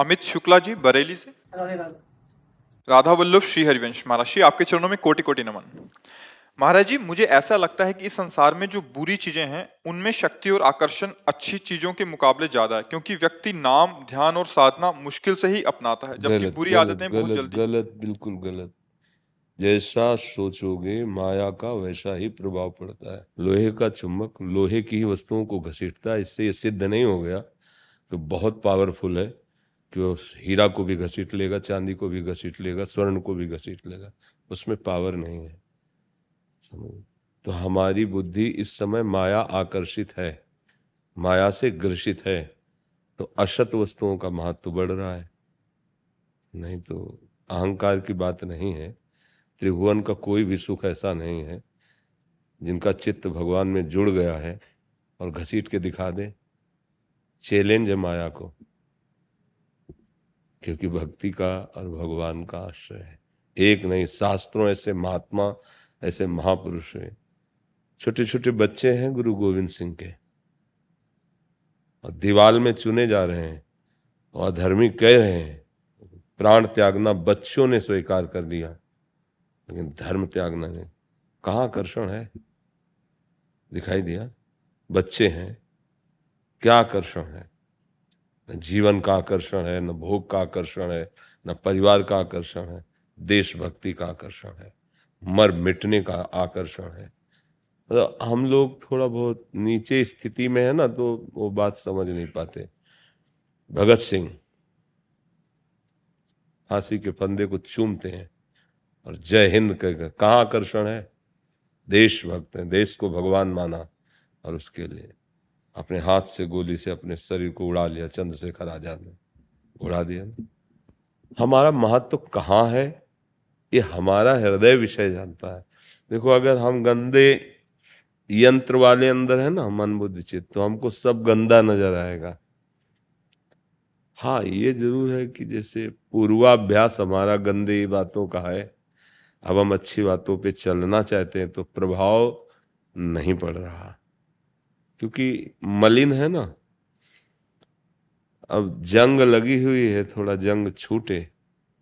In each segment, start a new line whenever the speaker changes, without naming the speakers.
अमित शुक्ला जी बरेली से।
राधे राधे।
राधा वल्लभ श्री हरिवंश महाराज जी, आपके चरणों में कोटि कोटि नमन। महाराज जी, मुझे ऐसा लगता है कि इस संसार में जो बुरी चीजें हैं उनमें शक्ति और आकर्षण अच्छी चीजों के मुकाबले ज्यादा है, क्योंकि व्यक्ति नाम ध्यान और साधना मुश्किल से ही अपनाता है, जबकि
गलत
बुरी
गलत
आदतें बहुत
गलत
जल्दी।
गलत, बिल्कुल गलत। जैसा सोचोगे माया का वैसा ही प्रभाव पड़ता है। लोहे का चुंबक लोहे की ही वस्तुओं को घसीटता है। इससे ये सिद्ध नहीं हो गया कि बहुत पावरफुल है कि वो हीरा को भी घसीट लेगा, चांदी को भी घसीट लेगा, स्वर्ण को भी घसीट लेगा। उसमें पावर नहीं है, समझ। तो हमारी बुद्धि इस समय माया आकर्षित है, माया से ग्रसित है, तो असत वस्तुओं का महत्व बढ़ रहा है। नहीं तो अहंकार की बात नहीं है। त्रिभुवन का कोई भी सुख ऐसा नहीं है जिनका चित्त भगवान में जुड़ गया है और घसीट के दिखा दे। चैलेंज है माया को, क्योंकि भक्ति का और भगवान का आश्रय है। एक नहीं, शास्त्रों ऐसे महात्मा, ऐसे महापुरुष हैं। छोटे छोटे बच्चे हैं गुरु गोविंद सिंह के, और दीवाल में चुने जा रहे हैं और अधर्मी कह रहे हैं प्राण त्यागना बच्चों ने स्वीकार कर लिया, लेकिन धर्म त्यागना नहीं। कहाँ आकर्षण है? दिखाई दिया? बच्चे हैं, क्या आकर्षण है? न जीवन का आकर्षण है, न भोग का आकर्षण है, न परिवार का आकर्षण है। देशभक्ति का आकर्षण है, मर मिटने का आकर्षण है। मतलब हम लोग थोड़ा बहुत नीचे स्थिति में है ना, तो वो बात समझ नहीं पाते। भगत सिंह फांसी के फंदे को चूमते हैं और जय हिंद कहकर, कहाँ आकर्षण है? देशभक्त हैं, देश को भगवान माना और उसके लिए अपने हाथ से गोली से अपने शरीर को उड़ा लिया। चंद्रशेखर आजाद ने उड़ा दिया ना। हमारा महत्व कहाँ है, ये हमारा हृदय विषय जानता है। देखो, अगर हम गंदे यंत्र वाले अंदर है ना, मन बुद्धि चित्त, तो हमको सब गंदा नजर आएगा। हाँ, ये जरूर है कि जैसे पूर्वाभ्यास हमारा गंदे बातों का है, अब हम अच्छी बातों पे चलना चाहते हैं तो प्रभाव नहीं पड़ रहा, क्योंकि मलिन है ना। अब जंग लगी हुई है, थोड़ा जंग छूटे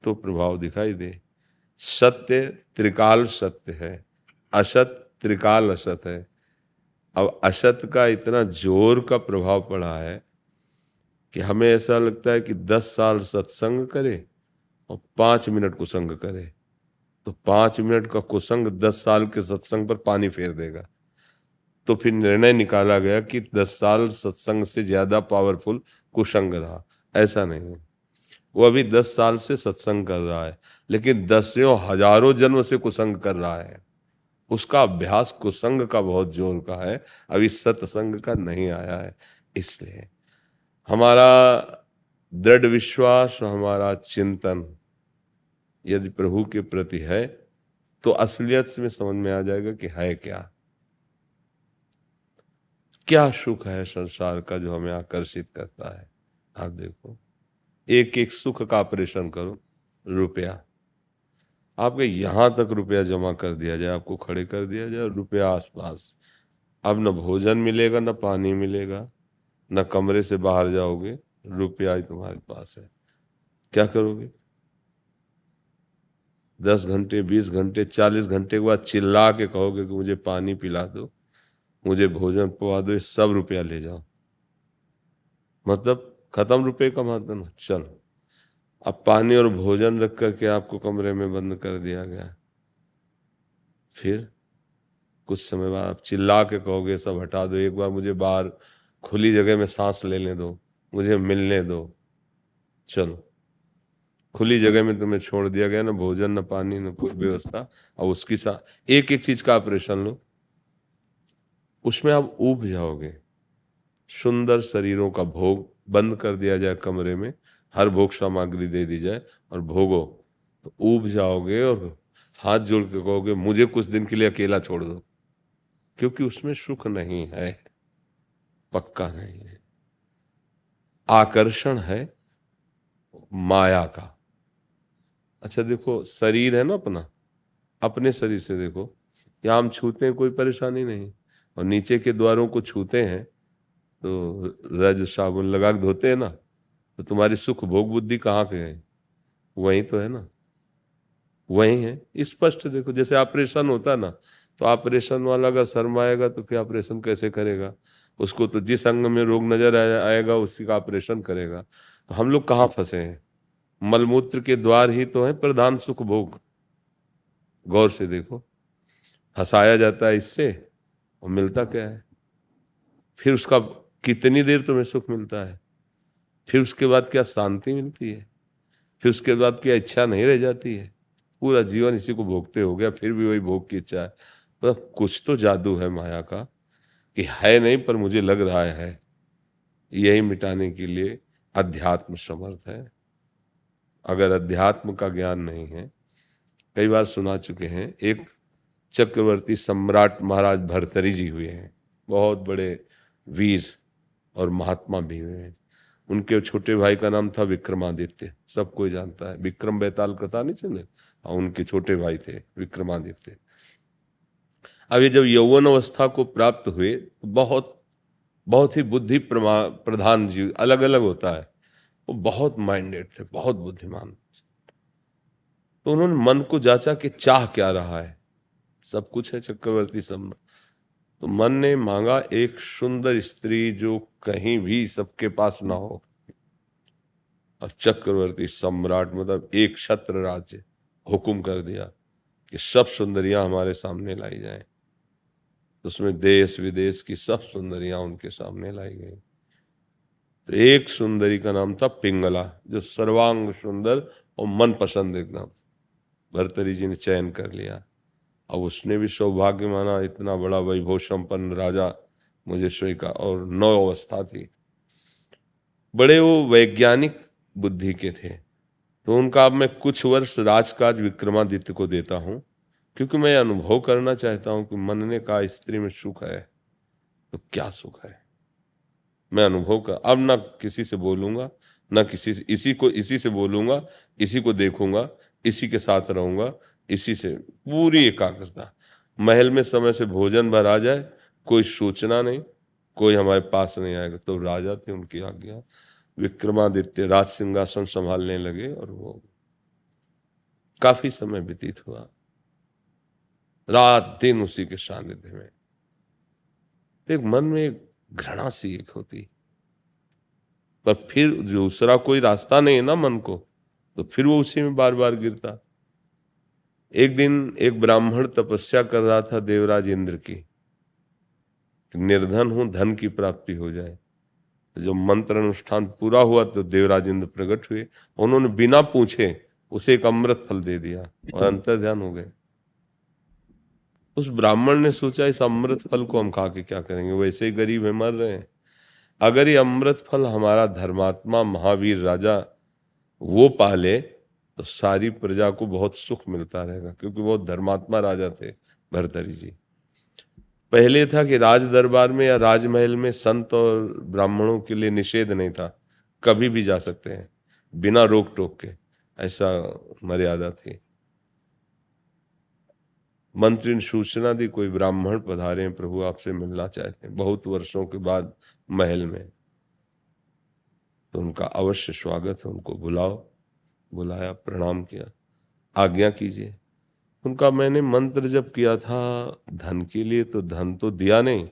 तो प्रभाव दिखाई दे। सत्य त्रिकाल सत्य है, असत त्रिकाल असत है। अब असत का इतना जोर का प्रभाव पड़ा है कि हमें ऐसा लगता है कि 10 साल सत्संग करे और 5 मिनट कुसंग करे, तो 5 मिनट का कुसंग 10 साल के सत्संग पर पानी फेर देगा। तो फिर निर्णय निकाला गया कि 10 साल सत्संग से ज्यादा पावरफुल कुसंग रहा। ऐसा नहीं है, वो अभी 10 साल से सत्संग कर रहा है, लेकिन दसियों हजारों जन्म से कुसंग कर रहा है। उसका अभ्यास कुसंग का बहुत जोर का है, अभी सत्संग का नहीं आया है। इसलिए हमारा दृढ़ विश्वास, हमारा चिंतन यदि प्रभु के प्रति है तो असलियत में समझ में आ जाएगा कि है क्या क्या सुख है संसार का जो हमें आकर्षित करता है। आप देखो, एक एक सुख का ऑपरेशन करो। रुपया, आपके यहां तक रुपया जमा कर दिया जाए, आपको खड़े कर दिया जाए, रुपया आसपास, अब न भोजन मिलेगा, न पानी मिलेगा, न कमरे से बाहर जाओगे, रुपया ही तुम्हारे पास है। क्या करोगे? 10 घंटे, 20 घंटे, 40 घंटे के बाद चिल्ला के कहोगे कि मुझे पानी पिला दो, मुझे भोजन पवा दो, ये सब रुपया ले जाओ। मतलब खत्म रुपये का मतलब ना। चलो, अब पानी और भोजन रख करके आपको कमरे में बंद कर दिया गया, फिर कुछ समय बाद आप चिल्ला के कहोगे सब हटा दो, एक बार मुझे बाहर खुली जगह में सांस लेने दो, मुझे मिलने दो। चलो, खुली जगह में तुम्हें छोड़ दिया गया, ना भोजन, ना पानी, ना कोई व्यवस्था, और उसकी साथ एक एक चीज का ऑपरेशन लो, उसमें आप ऊब जाओगे। सुंदर शरीरों का भोग बंद कर दिया जाए कमरे में, हर भोग सामग्री दे दी जाए और भोगो, तो ऊब जाओगे और हाथ जोड़ के कहोगे मुझे कुछ दिन के लिए अकेला छोड़ दो, क्योंकि उसमें सुख नहीं है, पक्का नहीं है। आकर्षण है माया का। अच्छा देखो, शरीर है ना अपना, अपने शरीर से देखो, या हम छूते हैं कोई परेशानी नहीं, और नीचे के द्वारों को छूते हैं तो रज साबुन लगा के धोते हैं ना, तो तुम्हारी सुख भोग बुद्धि कहाँ के है? वही तो है ना, वही है। स्पष्ट देखो, जैसे ऑपरेशन होता है ना, तो ऑपरेशन वाला अगर शर्माएगा तो फिर ऑपरेशन कैसे करेगा? उसको तो जिस अंग में रोग नजर आएगा उसी का ऑपरेशन करेगा। तो हम लोग कहाँ फंसे हैं? मलमूत्र के द्वार ही तो है प्रधान सुख भोग। गौर से देखो, फंसाया जाता है इससे और मिलता क्या है? फिर उसका कितनी देर तुम्हें सुख मिलता है? फिर उसके बाद क्या शांति मिलती है? फिर उसके बाद क्या इच्छा नहीं रह जाती है? पूरा जीवन इसी को भोगते हो गया, फिर भी वही भोग की इच्छा है। मतलब कुछ तो जादू है माया का, कि है नहीं पर मुझे लग रहा है। यही मिटाने के लिए अध्यात्म समर्थ है। अगर अध्यात्म का ज्ञान नहीं है, कई बार सुना चुके हैं, एक चक्रवर्ती सम्राट महाराज भर्तरी जी हुए हैं, बहुत बड़े वीर और महात्मा भी हुए हैं। उनके छोटे भाई का नाम था विक्रमादित्य, सब कोई जानता है, विक्रम बेताल कथा नहीं चले? हाँ, उनके छोटे भाई थे विक्रमादित्य। अब ये जब यौवन अवस्था को प्राप्त हुए तो बहुत बहुत ही बुद्धि प्रधान जीव, अलग अलग होता है, वो बहुत माइंडेड थे, बहुत बुद्धिमान। तो उन्होंने मन को जांचा कि चाह क्या रहा है। सब कुछ है चक्रवर्ती सम्राट, तो मन ने मांगा एक सुंदर स्त्री जो कहीं भी सबके पास ना हो। और चक्रवर्ती सम्राट मतलब एक छत्र राज्य हुक्म कर दिया कि सब सुंदरियां हमारे सामने लाई जाएं। उसमें देश विदेश की सब सुंदरियां उनके सामने लाई गई। तो एक सुंदरी का नाम था पिंगला, जो सर्वांग सुंदर और मन पसंद एकदम। भर्तरी जी ने चयन कर लिया। अब उसने भी सौभाग्य माना, इतना बड़ा वैभव संपन्न राजा मुझे स्वीकार, और 9 अवस्था थी। बड़े वो वैज्ञानिक बुद्धि के थे। तो उनका अब मैं कुछ वर्ष राजकाज विक्रमादित्य को देता हूं, क्योंकि मैं अनुभव करना चाहता हूं कि मन ने कहा स्त्री में सुख है, तो क्या सुख है मैं अनुभव कर। अब ना किसी से बोलूंगा, ना किसी से, इसी से बोलूंगा, इसी को देखूंगा, इसी के साथ रहूंगा, इसी से पूरी एकाग्रता। महल में समय से भोजन भर आ जाए, कोई सूचना नहीं, कोई हमारे पास नहीं आएगा। तो राजा थे, उनकी आज्ञा। विक्रमादित्य राज सिंहासन संभालने लगे और वो काफी समय व्यतीत हुआ, रात दिन उसी के सानिध्य में। तो एक मन में एक घृणा सी एक होती, पर फिर दूसरा कोई रास्ता नहीं है ना मन को, तो फिर वो उसी में बार बार गिरता। एक दिन एक ब्राह्मण तपस्या कर रहा था देवराज इंद्र की, निर्धन हूं, धन की प्राप्ति हो जाए। जब मंत्र अनुष्ठान पूरा हुआ तो देवराज इंद्र प्रकट हुए, उन्होंने बिना पूछे उसे एक अमृत फल दे दिया और अंतर्ध्यान हो गए। उस ब्राह्मण ने सोचा इस अमृत फल को हम खा के क्या करेंगे, वैसे ही गरीब है, मर रहे हैं। अगर ये अमृत फल हमारा धर्मात्मा महावीर राजा वो पाले तो सारी प्रजा को बहुत सुख मिलता रहेगा, क्योंकि बहुत धर्मात्मा राजा थे भर्तरी जी। पहले था कि राज दरबार में या राजमहल में संत और ब्राह्मणों के लिए निषेध नहीं था, कभी भी जा सकते हैं बिना रोक टोक के, ऐसा मर्यादा थी। मंत्री ने सूचना दी कोई ब्राह्मण पधारे हैं, प्रभु आपसे मिलना चाहते हैं, बहुत वर्षों के बाद महल में। तो उनका अवश्य स्वागत है, उनको बुलाओ। बुलाया, प्रणाम किया, आज्ञा कीजिए। उनका मैंने मंत्र जब किया था धन के लिए, तो धन तो दिया नहीं,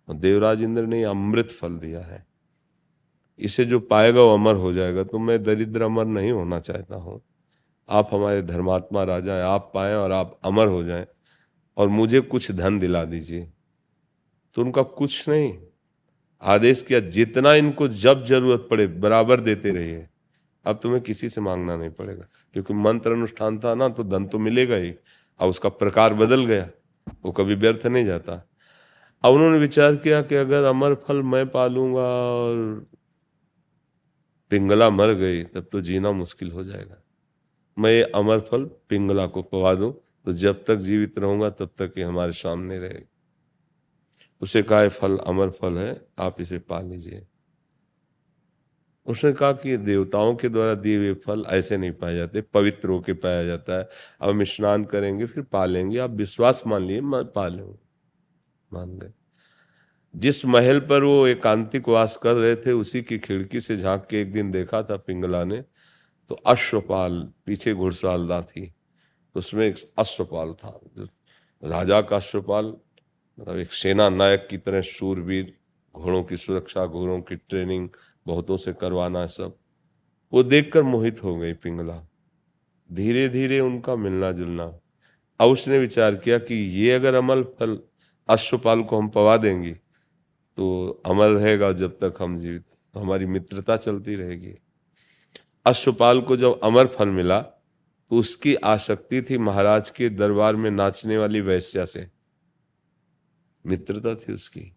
और देवराज इंद्र ने अमृत फल दिया है, इसे जो पाएगा वो अमर हो जाएगा। तो मैं दरिद्र अमर नहीं होना चाहता हूँ, आप हमारे धर्मात्मा राजा हैं, आप पाएं और आप अमर हो जाएं, और मुझे कुछ धन दिला दीजिए। तो उनका कुछ नहीं, आदेश किया जितना इनको जब जरूरत पड़े बराबर देते रहिए, अब तुम्हें किसी से मांगना नहीं पड़ेगा, क्योंकि मंत्र अनुष्ठान था ना, तो धन तो मिलेगा ही। अब उसका प्रकार बदल गया, वो कभी व्यर्थ नहीं जाता। अब उन्होंने विचार किया कि अगर अमर फल मैं पालूंगा और पिंगला मर गई तब तो जीना मुश्किल हो जाएगा, मैं ये अमर फल पिंगला को पवा दूं, तो जब तक जीवित रहूंगा तब तक ये हमारे सामने रहेगी। उसे कहा ये फल अमर फल है, आप इसे पा लीजिए। उसने कहा कि देवताओं के द्वारा दिए हुए फल ऐसे नहीं पाए जाते, पवित्र होके पाया जाता है। अब हम स्नान करेंगे फिर पा लेंगे, आप विश्वास मान लिए, पा लेंगे। मान गए। जिस महल पर वो एकांतिक वास कर रहे थे उसी की खिड़की से झांक के एक दिन देखा था पिंगला ने, तो अश्वपाल पीछे घुड़सवार थी, तो उसमें एक अश्वपाल था, जो राजा का अश्वपाल, मतलब एक सेना नायक की तरह शूरवीर, घोड़ों की सुरक्षा, घोड़ों की ट्रेनिंग बहुतों से करवाना, सब वो देखकर मोहित हो गई पिंगला। धीरे धीरे उनका मिलना जुलना, अब उसने विचार किया कि ये अगर अमल फल अश्वपाल को हम पवा देंगे तो अमर रहेगा जब तक हम जीवित, तो हमारी मित्रता चलती रहेगी। अश्वपाल को जब अमर फल मिला तो उसकी आसक्ति थी महाराज के दरबार में नाचने वाली वैश्या से, मित्रता थी उसकी।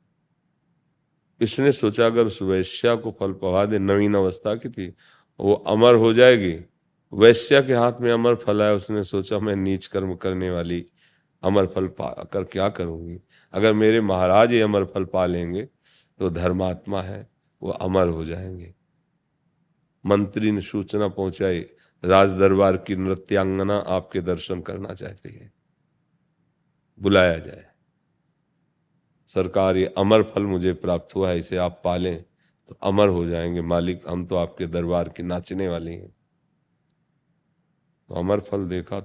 इसने सोचा अगर उस वैश्या को फल पवा दे, नवीन अवस्था की थी, वो अमर हो जाएगी। वैश्या के हाथ में अमर फल आया, उसने सोचा मैं नीच कर्म करने वाली अमर फल पाकर क्या करूंगी, अगर मेरे महाराज ये अमर फल पा लेंगे तो धर्मात्मा है, वो अमर हो जाएंगे। मंत्री ने सूचना पहुंचाई, राज दरबार की नृत्यांगना आपके दर्शन करना चाहती है, बुलाया जाए। सरकार, ये अमर फल मुझे प्राप्त हुआ है, इसे आप पालें तो अमर हो जाएंगे मालिक, हम तो आपके दरबार की नाचने वाली हैं। तो अमर फल देखा,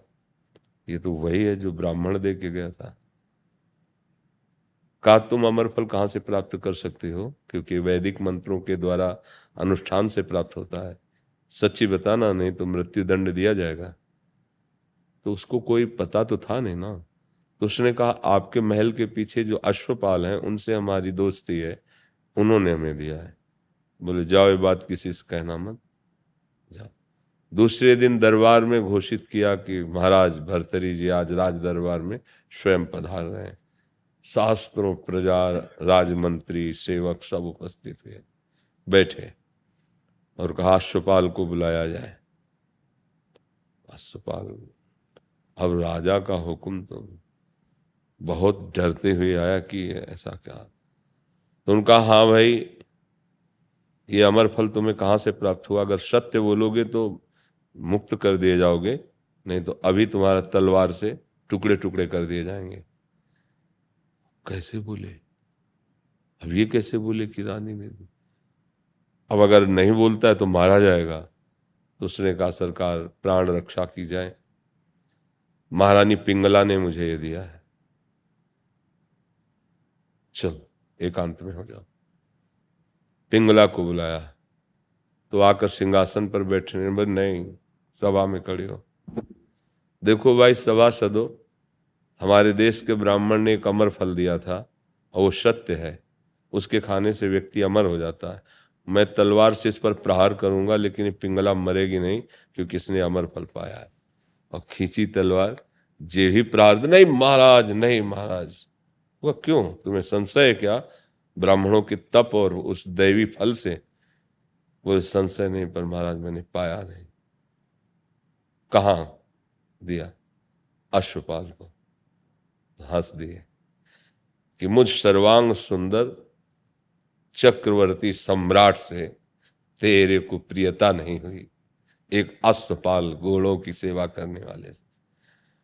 ये तो वही है जो ब्राह्मण दे के गया था। कहा तुम अमर फल कहाँ से प्राप्त कर सकते हो, क्योंकि वैदिक मंत्रों के द्वारा अनुष्ठान से प्राप्त होता है, सच्ची बताना नहीं तो मृत्यु दंड दिया जाएगा। तो उसको कोई पता तो था नहीं ना, तो उसने कहा आपके महल के पीछे जो अश्वपाल हैं उनसे हमारी दोस्ती है, उन्होंने हमें दिया है। बोले जाओ, ये बात किसी से कहना मत, जाओ। दूसरे दिन दरबार में घोषित किया कि महाराज भर्तरी जी आज राज दरबार में स्वयं पधार रहे हैं। शास्त्रों, प्रजा, राजमंत्री, सेवक सब उपस्थित हुए, बैठे और कहा अश्वपाल को बुलाया जाए। अश्वपाल, अब राजा का हुक्म, तो बहुत डरते हुए आया कि ऐसा क्या। तो उनका हाँ भाई, ये अमर फल तुम्हें कहाँ से प्राप्त हुआ, अगर सत्य बोलोगे तो मुक्त कर दिए जाओगे, नहीं तो अभी तुम्हारा तलवार से टुकड़े टुकड़े कर दिए जाएंगे। कैसे बोले, अब ये कैसे बोले कि रानी ने, अब अगर नहीं बोलता है तो मारा जाएगा। तो उसने कहा सरकार प्राण रक्षा की जाए, महारानी पिंगला ने मुझे ये दिया है, चल एकांत में हो जाओ। पिंगला को बुलाया तो आकर सिंहासन पर बैठने, बोले नहीं, सभा में खड़े हो। देखो भाई सभासदों, हमारे देश के ब्राह्मण ने एक अमर फल दिया था और वो सत्य है, उसके खाने से व्यक्ति अमर हो जाता है। मैं तलवार से इस पर प्रहार करूंगा लेकिन ये पिंगला मरेगी नहीं, क्योंकि इसने अमर फल पाया है। और खींची तलवार, जे ही प्रहार, नहीं महाराज, नहीं महाराज। वह क्यों, तुम्हें संशय है क्या ब्राह्मणों के तप और उस दैवी फल से? वो संशय नहीं, पर महाराज मैंने पाया नहीं। कहाँ दिया? अश्वपाल को। हंस दिए कि मुझ सर्वांग सुंदर चक्रवर्ती सम्राट से तेरे को प्रियता नहीं हुई, एक अश्वपाल घोड़ों की सेवा करने वाले से।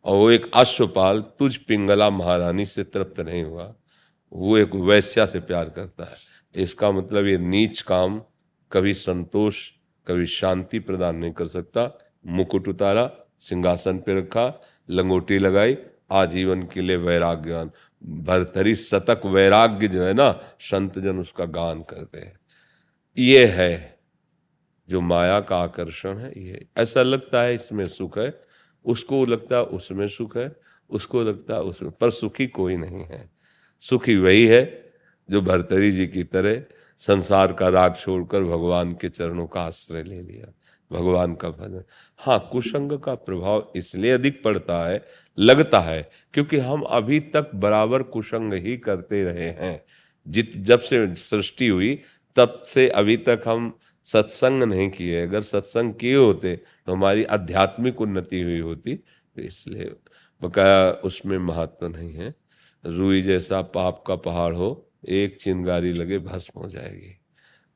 और वो एक अश्वपाल तुझ पिंगला महारानी से तृप्त नहीं हुआ, वो एक वैश्या से प्यार करता है। इसका मतलब ये नीच काम कभी संतोष, कभी शांति प्रदान नहीं कर सकता। मुकुट उतारा, सिंहासन पे रखा, लंगोटी लगाई, आजीवन के लिए वैराग्यवान। भर्तरी शतक वैराग्य जो है ना, संत जन उसका गान करते हैं। ये है जो माया का आकर्षण है। ये ऐसा लगता है इसमें सुख है, उसको लगता है उसमें सुख है, उसको लगता है उसमें, पर सुखी कोई नहीं है। सुखी वही है जो भर्तरी जी की तरह संसार का राग छोड़कर भगवान के चरणों का आश्रय ले लिया, भगवान का भजन। हाँ, कुसंग का प्रभाव इसलिए अधिक पड़ता है, लगता है, क्योंकि हम अभी तक बराबर कुसंग ही करते रहे हैं। जब से सृष्टि हुई तब से अभी तक हम सत्संग नहीं किए। अगर सत्संग किए होते तो हमारी आध्यात्मिक उन्नति हुई होती। तो इसलिए बकाया उसमें महत्व नहीं है। रुई जैसा पाप का पहाड़ हो, एक चिंगारी लगे भस्म हो जाएगी।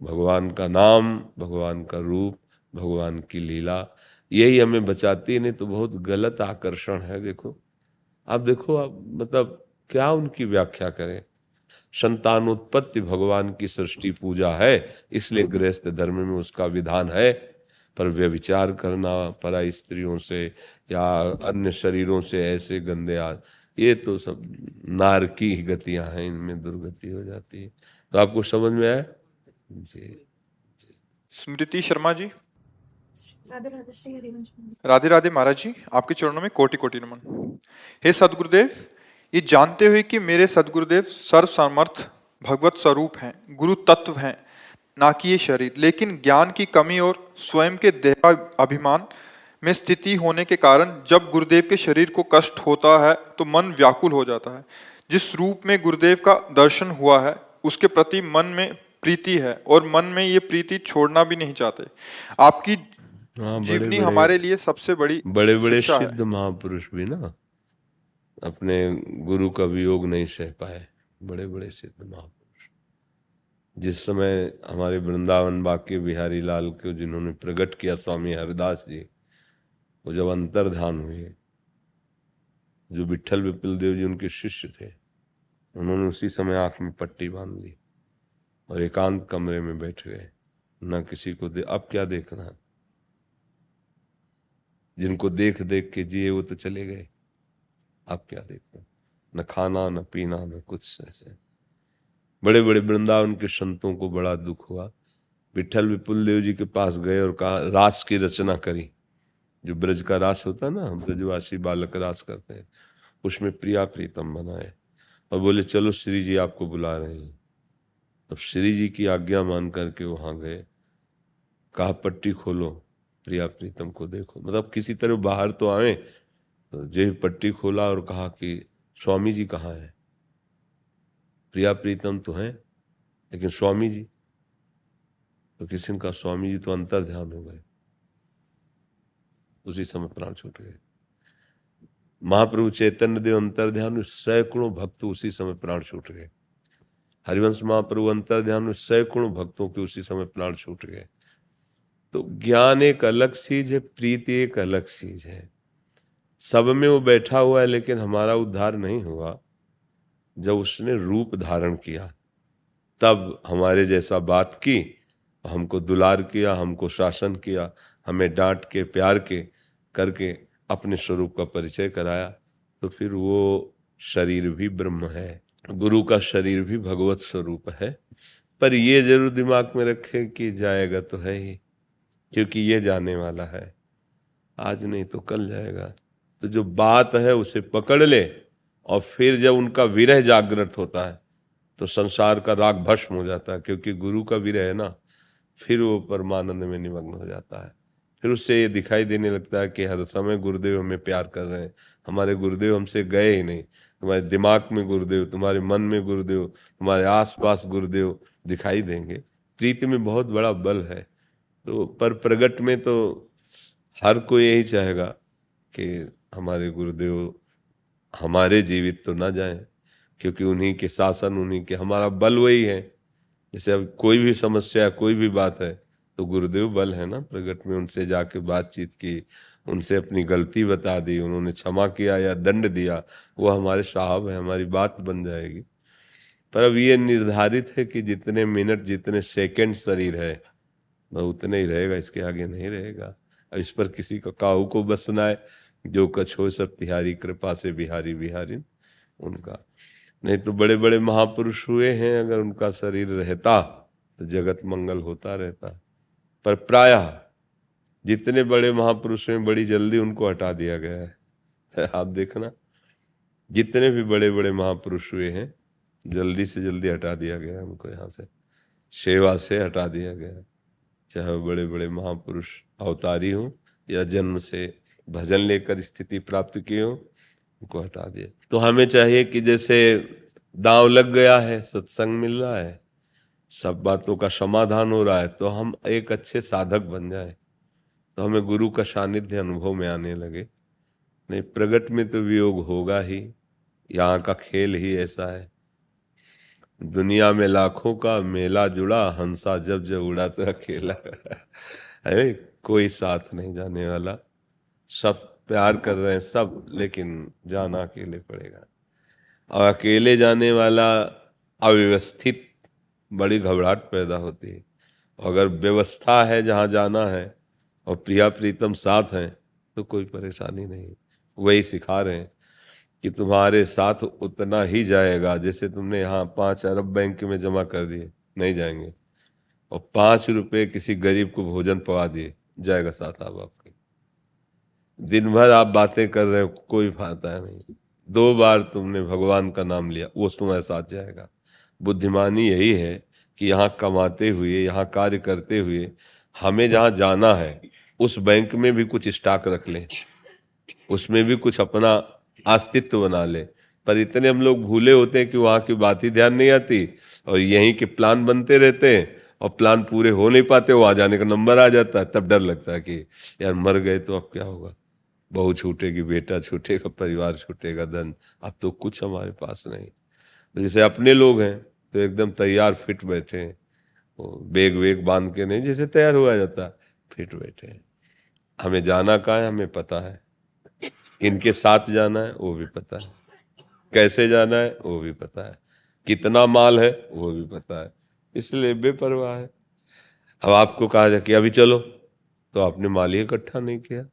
भगवान का नाम, भगवान का रूप, भगवान की लीला, यही हमें बचाती है। नहीं तो बहुत गलत आकर्षण है। देखो आप, देखो आप, मतलब क्या उनकी व्याख्या करें। संतानोत्पत्ति भगवान की सृष्टि पूजा है, इसलिए गृहस्थ धर्म में उसका विधान है। पर व्यभिचार करना पराई स्त्रियों से या अन्य शरीरों से ऐसे गंदे ये तो सब नारकी गतियां हैं, इनमें दुर्गति हो जाती है। तो आपको समझ में आया जी?
स्मृति शर्मा जी।
राधे राधे श्री हरिवंश।
राधे राधे महाराज जी, आपके चरणों में कोटि कोटि नमन। हे सदगुरुदेव, ये जानते हुए कि मेरे सदगुरुदेव सर्व समर्थ भगवत स्वरूप हैं, गुरु तत्व हैं, ना कि ये शरीर, लेकिन ज्ञान की कमी और स्वयं के देहाभिमान में स्थिति होने के कारण जब गुरुदेव के शरीर को कष्ट होता है तो मन व्याकुल हो जाता है। जिस रूप में गुरुदेव का दर्शन हुआ है उसके प्रति मन में प्रीति है और मन में ये प्रीति छोड़ना भी नहीं चाहते। आपकी जीवनी हमारे लिए सबसे बड़ी
बड़े बड़े
शिक्षा है।
सिद्ध महापुरुष भी ना अपने गुरु का वियोग नहीं सह पाए। बड़े बड़े सिद्ध महापुरुष जिस समय हमारे वृंदावन बाके बिहारी लाल को जिन्होंने प्रकट किया, स्वामी हरिदास जी, वो जब अंतर्ध्यान हुए, जो विट्ठल विपिल देव जी उनके शिष्य थे, उन्होंने उसी समय आंख में पट्टी बांध ली और एकांत कमरे में बैठ गए। ना किसी को अब क्या देखना है, जिनको देख देख के जिए वो तो चले गए, अब क्या देखना, न खाना न पीना न कुछ। ऐसे बड़े बड़े वृंदावन के संतों को बड़ा दुख हुआ। विट्ठल विपुल देव जी के पास गए और कहा, रास की रचना करी, जो ब्रज का रास होता ना, ब्रजवासी बालक रास करते हैं, उसमें प्रिया प्रीतम बनाए और बोले चलो श्री जी आपको बुला रहे हैं। अब श्री जी की आज्ञा मान करके वहां गए, कहा पट्टी खोलो, प्रिया प्रीतम को देखो, मतलब किसी तरह बाहर तो आए। तो जो पट्टी खोला और कहा कि स्वामी जी कहाँ है, प्रिया प्रीतम तो है लेकिन स्वामी जी, तो किसी ने कहा स्वामी जी तो अंतर ध्यान हो गए। उसी समय प्राण छूट गए। महाप्रभु चैतन्य देव अंतर ध्यान में, सैकड़ों भक्त उसी समय प्राण छूट गए। हरिवंश महाप्रभु अंतर ध्यान में, सैकड़ों भक्तों के उसी समय प्राण छूट गए। तो ज्ञान एक अलग चीज है, प्रीति एक अलग चीज है। सब में वो बैठा हुआ है, लेकिन हमारा उद्धार नहीं हुआ। जब उसने रूप धारण किया तब हमारे जैसा बात की, हमको दुलार किया, हमको शासन किया, हमें डांट के प्यार के करके अपने स्वरूप का परिचय कराया, तो फिर वो शरीर भी ब्रह्म है, गुरु का शरीर भी भगवत स्वरूप है। पर ये जरूर दिमाग में रखे कि जाएगा तो है ही, क्योंकि ये जाने वाला है, आज नहीं तो कल जाएगा। तो जो बात है उसे पकड़ ले, और फिर जब उनका विरह जागृत होता है तो संसार का राग भस्म हो जाता है, क्योंकि गुरु का विरह है ना, फिर वो परमानंद में निमग्न हो जाता है। फिर उससे ये दिखाई देने लगता है कि हर समय गुरुदेव हमें प्यार कर रहे हैं, हमारे गुरुदेव हमसे गए ही नहीं। तुम्हारे दिमाग में गुरुदेव, तुम्हारे मन में गुरुदेव, तुम्हारे आसपास गुरुदेव दिखाई देंगे। प्रीति में बहुत बड़ा बल है। तो पर प्रगट में तो हर कोई यही चाहेगा कि हमारे गुरुदेव हमारे जीवित तो ना जाएं, क्योंकि उन्हीं के शासन, उन्हीं के, हमारा बल वही है। जैसे अब कोई भी समस्या, कोई भी बात है तो गुरुदेव बल है ना। प्रगट में उनसे जाके बातचीत की, उनसे अपनी गलती बता दी, उन्होंने क्षमा किया या दंड दिया, वो हमारे साहब है, हमारी बात बन जाएगी। पर अब ये निर्धारित है कि जितने मिनट, जितने सेकंड शरीर है वह उतने ही रहेगा, इसके आगे नहीं रहेगा। अब इस पर किसी का काहू को बसना है, जो कछ हो सब तिहारी कृपा से बिहारी बिहारी उनका। नहीं तो बड़े बड़े महापुरुष हुए हैं, अगर उनका शरीर रहता तो जगत मंगल होता रहता। पर प्रायः जितने बड़े महापुरुष हैं बड़ी जल्दी उनको हटा दिया गया है। आप देखना, जितने भी बड़े बड़े महापुरुष हुए हैं जल्दी से जल्दी हटा दिया गया उनको, यहाँ से सेवा से हटा दिया गया। चाहे वो बड़े बड़े महापुरुष अवतारी हों या जन्म से भजन लेकर स्थिति प्राप्त किए हो, उनको हटा दिया। तो हमें चाहिए कि जैसे दांव लग गया है, सत्संग मिल रहा है, सब बातों का समाधान हो रहा है, तो हम एक अच्छे साधक बन जाए, तो हमें गुरु का सानिध्य अनुभव में आने लगे। नहीं प्रगट में तो वियोग होगा ही, यहाँ का खेल ही ऐसा है। दुनिया में लाखों का मेला जुड़ा, हंसा जब जब उड़ा तो अकेला है, कोई साथ नहीं जाने वाला। सब प्यार कर रहे हैं सब, लेकिन जाना अकेले पड़ेगा। और अकेले जाने वाला अव्यवस्थित बड़ी घबराहट पैदा होती है। अगर व्यवस्था है, जहाँ जाना है और प्रिया प्रीतम साथ हैं तो कोई परेशानी नहीं। वही सिखा रहे हैं कि तुम्हारे साथ उतना ही जाएगा, जैसे तुमने यहाँ 5 अरब बैंक में जमा कर दिए, नहीं जाएंगे। और 5 रुपए किसी गरीब को भोजन पवा दिए, जाएगा साथ आप आपके। दिन भर आप बातें कर रहे हो, कोई फायदा नहीं। 2 बार तुमने भगवान का नाम लिया, वो तुम्हारे साथ जाएगा। बुद्धिमानी यही है कि यहाँ कमाते हुए, यहाँ कार्य करते हुए हमें जहाँ जाना है उस बैंक में भी कुछ स्टॉक रख लें, उसमें भी कुछ अपना अस्तित्व बना ले। पर इतने हम लोग भूले होते हैं कि वहाँ की बात ही ध्यान नहीं आती, और यहीं के प्लान बनते रहते हैं और प्लान पूरे हो नहीं पाते। वहाँ जाने का नंबर आ जाता है, तब डर लगता है कि यार मर गए तो अब क्या होगा, बहू छूटेगी, बेटा छूटेगा, परिवार छूटेगा, धन, अब तो कुछ हमारे पास नहीं। तो जैसे अपने लोग हैं तो एकदम तैयार फिट बैठे हैं, बेग वेग बांध के नहीं, जैसे तैयार हुआ जाता, फिट बैठे हैं। हमें जाना कहाँ है हमें पता है, इनके साथ जाना है वो भी पता है, कैसे जाना है वो भी पता है, कितना माल है वो भी पता है, इसलिए बेपरवाह है। अब आपको कहा जाए कि अभी चलो, तो आपने माल ही इकट्ठा नहीं किया,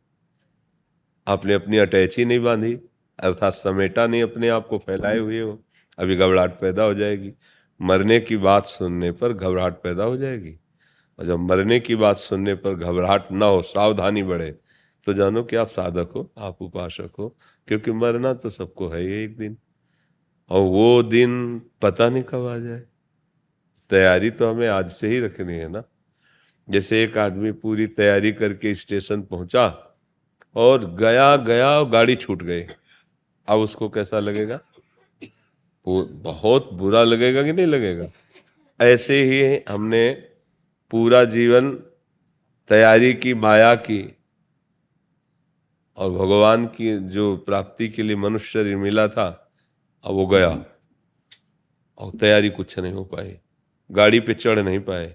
आपने अपनी अटैची नहीं बांधी, अर्थात समेटा नहीं अपने आप को, फैलाए हुए हो, अभी घबराहट पैदा हो जाएगी। मरने की बात सुनने पर घबराहट पैदा हो जाएगी, और जब मरने की बात सुनने पर घबराहट ना हो, सावधानी बढ़े, तो जानो कि आप साधक हो, आप उपासक हो, क्योंकि मरना तो सबको है ही एक दिन, और वो दिन पता नहीं कब आ जाए। तैयारी तो हमें आज से ही रखनी है ना। जैसे एक आदमी पूरी तैयारी करके स्टेशन पहुंचा और गया गया और गाड़ी छूट गई, अब उसको कैसा लगेगा? वो बहुत बुरा लगेगा कि नहीं लगेगा? ऐसे ही हमने पूरा जीवन तैयारी की, माया की, और भगवान की जो प्राप्ति के लिए मनुष्य शरीर मिला था, अब वो गया और तैयारी कुछ नहीं हो पाई, गाड़ी पे चढ़ नहीं पाए।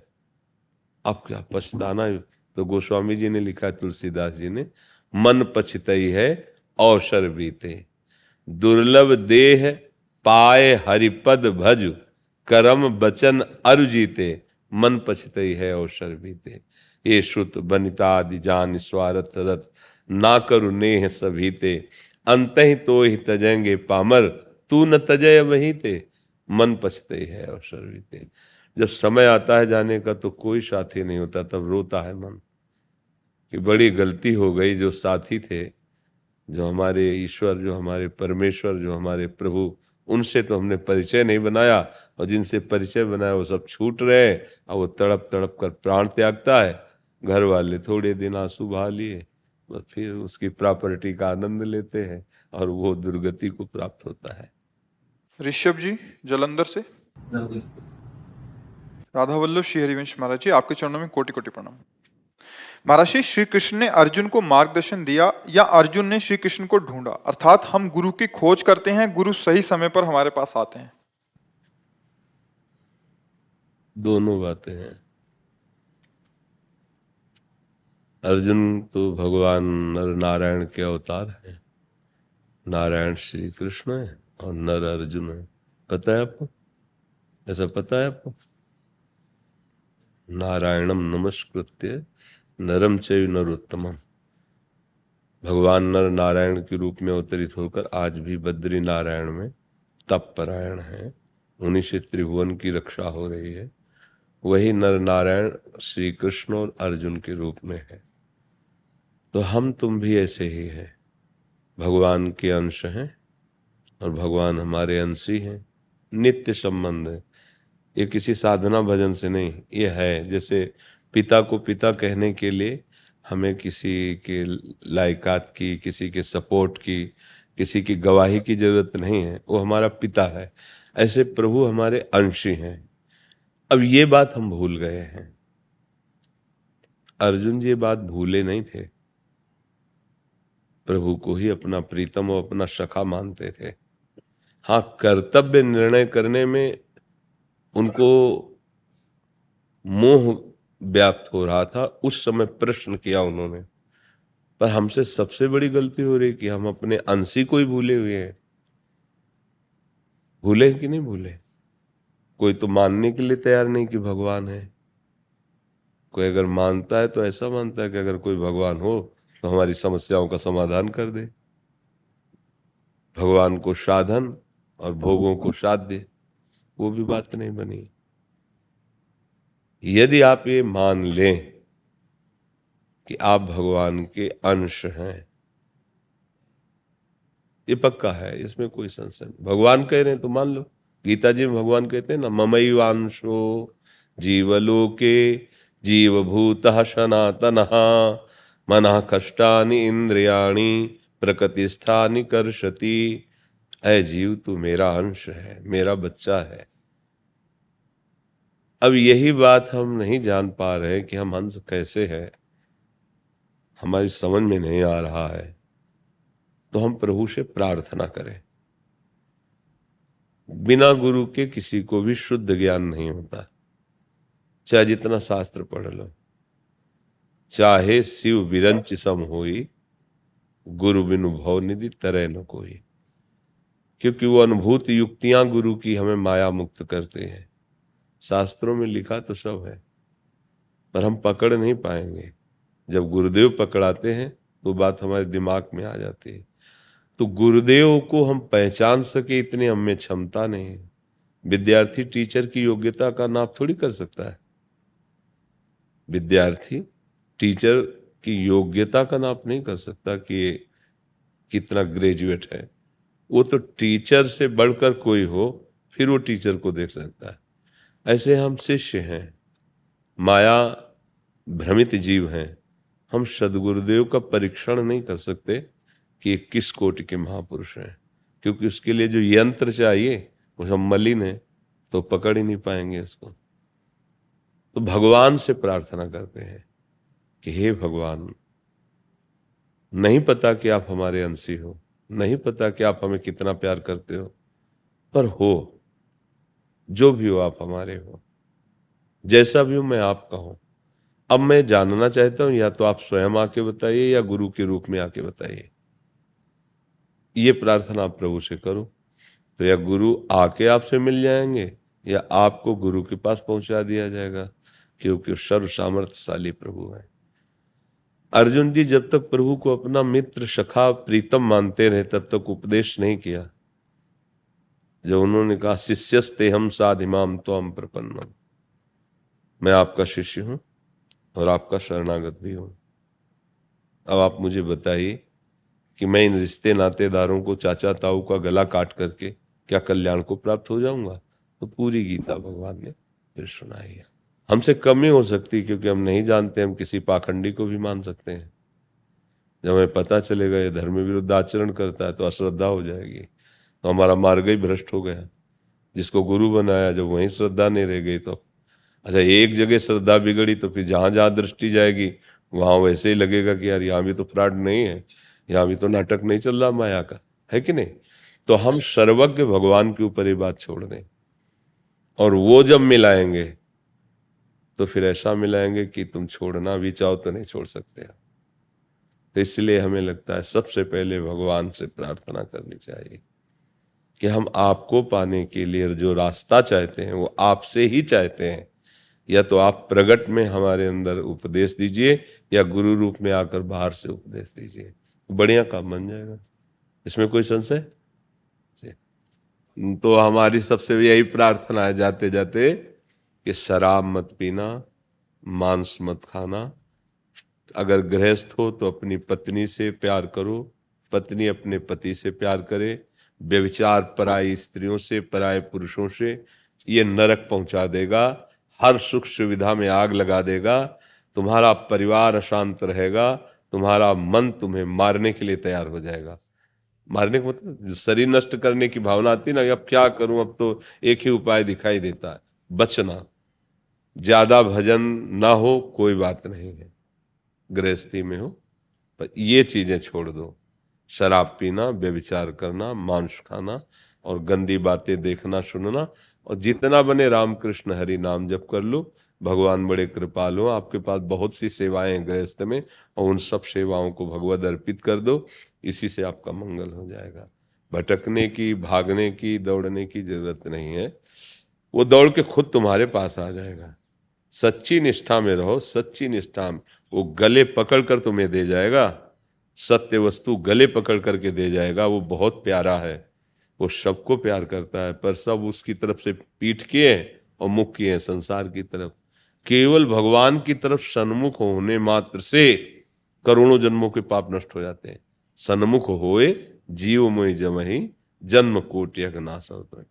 अब क्या पछताना है? तो गोस्वामी जी ने लिखा, तुलसीदास जी ने, मन पछतई है अवसर बीते, दुर्लभ देह पाए हरिपद भज, करम बचन अरु जीते, मन पछतई है अवसर बीते। ये श्रुत बनिता आदि जान स्वार्थ रथ, ना करु नेह सभीते, अंतहि तो ही तजेंगे पामर, तू न तजय वही ते, मन पछतई है अवसर बीते। जब समय आता है जाने का तो कोई साथी नहीं होता, तब रोता है मन कि बड़ी गलती हो गई। जो साथी थे, जो हमारे ईश्वर, जो हमारे परमेश्वर, जो हमारे प्रभु, उनसे तो हमने परिचय नहीं बनाया, और जिनसे परिचय बनाया वो सब छूट रहे हैं, और वो तड़प तड़प कर प्राण त्यागता है। घर वाले थोड़े दिन आंसू बहा लिए, बस फिर उसकी प्रॉपर्टी का आनंद लेते हैं, और वो दुर्गति को प्राप्त होता है।
ऋषभ जी जलंधर से। राधा वल्लभ श्री हरिवंश महाराज जी, आपके चरणों में कोटि कोटि प्रणाम। महाराज जी, श्री कृष्ण ने अर्जुन को मार्गदर्शन दिया या अर्जुन ने श्री कृष्ण को ढूंढा? अर्थात हम गुरु की खोज करते हैं, गुरु सही समय पर हमारे पास आते हैं।
दोनों बातें हैं। अर्जुन तो भगवान नर नारायण के अवतार हैं। नारायण श्री कृष्ण है और नर अर्जुन है। पता है आपको? ऐसा पता है आपको? नारायणम नमस्कृत्य नरम चैव नरोत्तमम। भगवान नर नारायण के रूप में अवतरित होकर आज भी बद्री नारायण में तप परायण है, उन्हीं से त्रिभुवन की रक्षा हो रही है। वही नर नारायण श्री कृष्ण और अर्जुन के रूप में है। तो हम तुम भी ऐसे ही हैं, भगवान के अंश हैं और भगवान हमारे अंशी हैं। नित्य संबंध है, ये किसी साधना भजन से नहीं। ये है जैसे पिता को पिता कहने के लिए हमें किसी के लायकात की, किसी के सपोर्ट की, किसी की गवाही की जरूरत नहीं है, वो हमारा पिता है। ऐसे प्रभु हमारे अंशी हैं। अब ये बात हम भूल गए हैं। अर्जुन जी ये बात भूले नहीं थे, प्रभु को ही अपना प्रीतम और अपना सखा मानते थे। हाँ, कर्तव्य निर्णय करने में उनको मोह व्याप्त हो रहा था। उस समय प्रश्न किया उन्होंने, पर हमसे सबसे बड़ी गलती हो रही कि हम अपने अंशी को ही भूले हुए हैं। भूले कि नहीं भूले? कोई तो मानने के लिए तैयार नहीं कि भगवान है। कोई अगर मानता है तो ऐसा मानता है कि अगर कोई भगवान हो तो हमारी समस्याओं का समाधान कर दे। भगवान को साधन और भोगों को साध्य, वो भी बात नहीं बनी। यदि आप ये मान लें कि आप भगवान के अंश हैं, ये पक्का है, इसमें कोई संशय नहीं। भगवान कह रहे हैं तो मान लो। गीता जी में भगवान कहते हैं ना, ममैवांशो जीवलोके जीवभूतः सनातनः मनः कष्टानि इंद्रियाणि प्रकृतिस्थानि कर्षति। ऐ जीव, तू मेरा अंश है, मेरा बच्चा है। अब यही बात हम नहीं जान पा रहे कि हम अंश कैसे हैं, हमारी समझ में नहीं आ रहा है, तो हम प्रभु से प्रार्थना करें। बिना गुरु के किसी को भी शुद्ध ज्ञान नहीं होता, चाहे जितना शास्त्र पढ़ लो, चाहे शिव विरंच सम होई, गुरु बिनु भव निधि तरह न कोई। क्योंकि वो अनुभूत युक्तियां गुरु की हमें माया मुक्त करते हैं। शास्त्रों में लिखा तो सब है, पर हम पकड़ नहीं पाएंगे। जब गुरुदेव पकड़ाते हैं तो बात हमारे दिमाग में आ जाती है। तो गुरुदेव को हम पहचान सके इतनी हम में क्षमता नहीं है। विद्यार्थी टीचर की योग्यता का नाप थोड़ी कर सकता है। विद्यार्थी टीचर की योग्यता का नाप नहीं कर सकता कि ये कितना ग्रेजुएट है। वो तो टीचर से बढ़कर कोई हो फिर वो टीचर को देख सकता है। ऐसे हम शिष्य हैं, माया भ्रमित जीव हैं। हम सदगुरुदेव का परीक्षण नहीं कर सकते कि किस कोटि के महापुरुष हैं, क्योंकि उसके लिए जो यंत्र चाहिए वो सब मलिन है, तो पकड़ ही नहीं पाएंगे उसको। तो भगवान से प्रार्थना करते हैं कि हे भगवान, नहीं पता कि आप हमारे अंशी हो, नहीं पता कि आप हमें कितना प्यार करते हो, पर हो, जो भी हो आप हमारे हो, जैसा भी हो मैं आपका हूं। अब मैं जानना चाहता हूं, या तो आप स्वयं आके बताइए या गुरु के रूप में आके बताइए। ये प्रार्थना आप प्रभु से करो, तो या गुरु आके आपसे मिल जाएंगे या आपको गुरु के पास पहुंचा दिया जाएगा, क्योंकि सर्व सामर्थ्यशाली प्रभु है। अर्जुन जी जब तक प्रभु को अपना मित्र, सखा, प्रीतम मानते रहे तब तक उपदेश नहीं किया। जब उन्होंने कहा शिष्यस्ते हम साधिमाम त्वं प्रपन्नम, मैं आपका शिष्य हूं और आपका शरणागत भी हूं, अब आप मुझे बताइए कि मैं इन रिश्ते नातेदारों को, चाचा ताऊ का गला काट करके क्या कल्याण को प्राप्त हो जाऊंगा? तो पूरी गीता भगवान ने फिर सुनाई है। हमसे कम ही हो सकती, क्योंकि हम नहीं जानते, हम किसी पाखंडी को भी मान सकते हैं। जब हमें पता चलेगा ये धर्म विरुद्ध आचरण करता है तो अश्रद्धा हो जाएगी, तो हमारा मार्ग ही भ्रष्ट हो गया। जिसको गुरु बनाया जब वहीं श्रद्धा नहीं रह गई तो अच्छा, एक जगह श्रद्धा बिगड़ी तो फिर जहां जहां दृष्टि जाएगी वहां वैसे ही लगेगा कि यार यहाँ भी तो फ्रॉड नहीं है, यहाँ भी तो नाटक नहीं चल रहा माया का, है कि नहीं? तो हम सर्वज्ञ भगवान के ऊपर ये बात छोड़ दें, और वो जब मिलाएंगे तो फिर ऐसा मिलाएंगे कि तुम छोड़ना भी चाहो तो नहीं छोड़ सकते। तो इसलिए हमें लगता है सबसे पहले भगवान से प्रार्थना करनी चाहिए कि हम आपको पाने के लिए जो रास्ता चाहते हैं वो आपसे ही चाहते हैं। या तो आप प्रगट में हमारे अंदर उपदेश दीजिए या गुरु रूप में आकर बाहर से उपदेश दीजिए, बढ़िया काम बन जाएगा, इसमें कोई संशय। तो हमारी सबसे यही प्रार्थना है जाते जाते कि शराब मत पीना, मांस मत खाना। अगर गृहस्थ हो तो अपनी पत्नी से प्यार करो, पत्नी अपने पति से प्यार करे। व्यभिचार पराई स्त्रियों से, पराए पुरुषों से, ये नरक पहुंचा देगा, हर सुख सुविधा में आग लगा देगा, तुम्हारा परिवार अशांत रहेगा, तुम्हारा मन तुम्हें मारने के लिए तैयार हो जाएगा। मारने का मतलब जो शरीर नष्ट करने की भावना आती है ना, अब क्या करूं, अब तो एक ही उपाय दिखाई देता है, बचना। ज्यादा भजन ना हो कोई बात नहीं है, गृहस्थी में हो, पर ये चीजें छोड़ दो। शराब पीना, व्यभिचार करना, मांस खाना और गंदी बातें देखना सुनना, और जितना बने रामकृष्ण हरि नाम जप कर लो। भगवान बड़े कृपालु, आपके पास बहुत सी सेवाएं हैं गृहस्थ में, और उन सब सेवाओं को भगवद अर्पित कर दो, इसी से आपका मंगल हो जाएगा। भटकने की, भागने की, दौड़ने की जरूरत नहीं है। वो दौड़ के खुद तुम्हारे पास आ जाएगा। सच्ची निष्ठा में रहो, सच्ची निष्ठा में वो गले पकड़ कर तुम्हें दे जाएगा। सत्य वस्तु गले पकड़ करके दे जाएगा। वो बहुत प्यारा है, वो सबको प्यार करता है, पर सब उसकी तरफ से पीठ किए और मुख किए संसार की तरफ। केवल भगवान की तरफ सन्मुख होने मात्र से करोड़ों जन्मों के पाप नष्ट हो जाते हैं। सन्मुख होए जीव मोहि जमहि जन्म कोटि नाश होता है।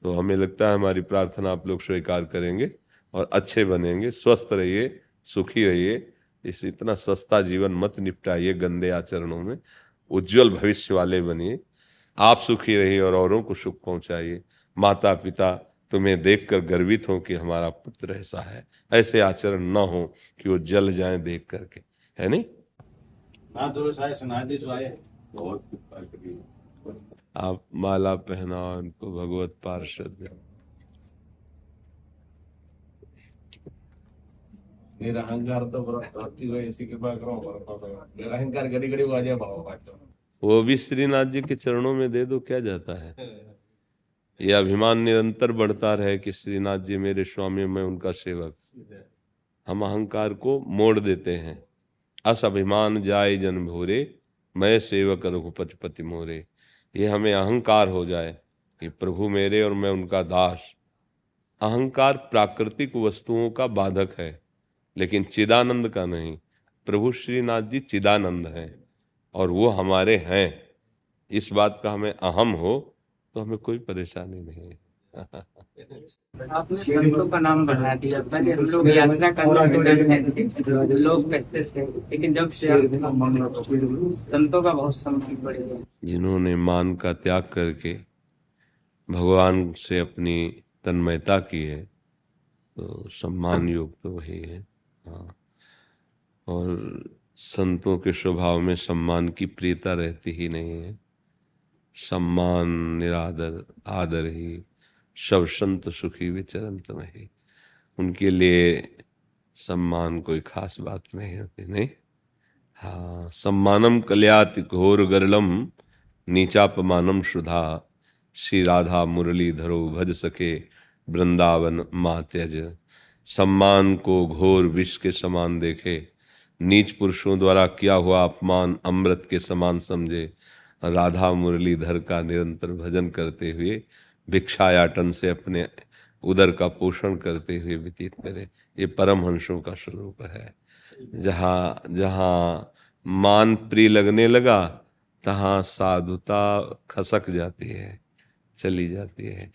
तो हमें लगता है हमारी प्रार्थना आप लोग स्वीकार करेंगे और अच्छे बनेंगे। स्वस्थ रहिए, सुखी रहिए। इस इतना सस्ता जीवन मत निपटाइए गंदे आचरणों में। उज्जवल भविष्य वाले बनिए। आप सुखी रहिए और औरों को सुख पहुंचाइए। माता पिता तुम्हें देखकर गर्वित हो कि हमारा पुत्र ऐसा है। ऐसे आचरण न हो कि वो जल जाएं देख करके, है नहीं। आप माला पहनाओ इनको, भगवत पार्षद।
निरहंकार तो भक्ति को ऐसी कृपा करो, निरहंकार घड़ी घड़ी आ जाए भाव।
वो भी श्रीनाथ जी के चरणों में दे दो, क्या जाता है। ये अभिमान निरंतर बढ़ता रहे कि श्रीनाथ जी मेरे स्वामी, मैं उनका सेवक। हम अहंकार को मोड़ देते हैं। अस अभिमान जाय जन भोरे, मैं सेवक रघुपति पति मोरे। ये हमें अहंकार हो जाए कि प्रभु मेरे और मैं उनका दास। अहंकार प्राकृतिक वस्तुओं का बाधक है, लेकिन चिदानंद का नहीं। प्रभु श्रीनाथ जी चिदानंद हैं और वो हमारे हैं। इस बात का हमें अहम हो तो हमें कोई परेशानी नहीं है।
आपने संतों का नाम बढ़ा दिया। पहले हम लोग यात्रा करने में डरते थे, लोग कहते थे, लेकिन जब से संतों का बहुत सम्मान बढ़ गया।
जिन्होंने मान का त्याग करके भगवान से अपनी तन्मयता की है, तो सम्मान योग तो वही है। हाँ, और संतों के स्वभाव में सम्मान की प्रियता रहती ही नहीं है। सम्मान निरादर, आदर ही सब संत सुखी विचरंत नहीं। उनके लिए सम्मान कोई खास बात नहीं होती, नहीं। हाँ, सम्मानम कल्याति घोर गरलम नीचापमानम सुधा, श्री राधा मुरली धरो भज सके वृंदावन माँ त्यज। सम्मान को घोर विष के समान देखे, नीच पुरुषों द्वारा किया हुआ अपमान अमृत के समान समझे। राधा मुरलीधर का निरंतर भजन करते हुए भिक्षायाटन से अपने उदर का पोषण करते हुए व्यतीत करे। ये परमहंसों का स्वरूप है। जहाँ जहाँ मान प्रिय लगने लगा, तहाँ साधुता खसक जाती है, चली जाती है।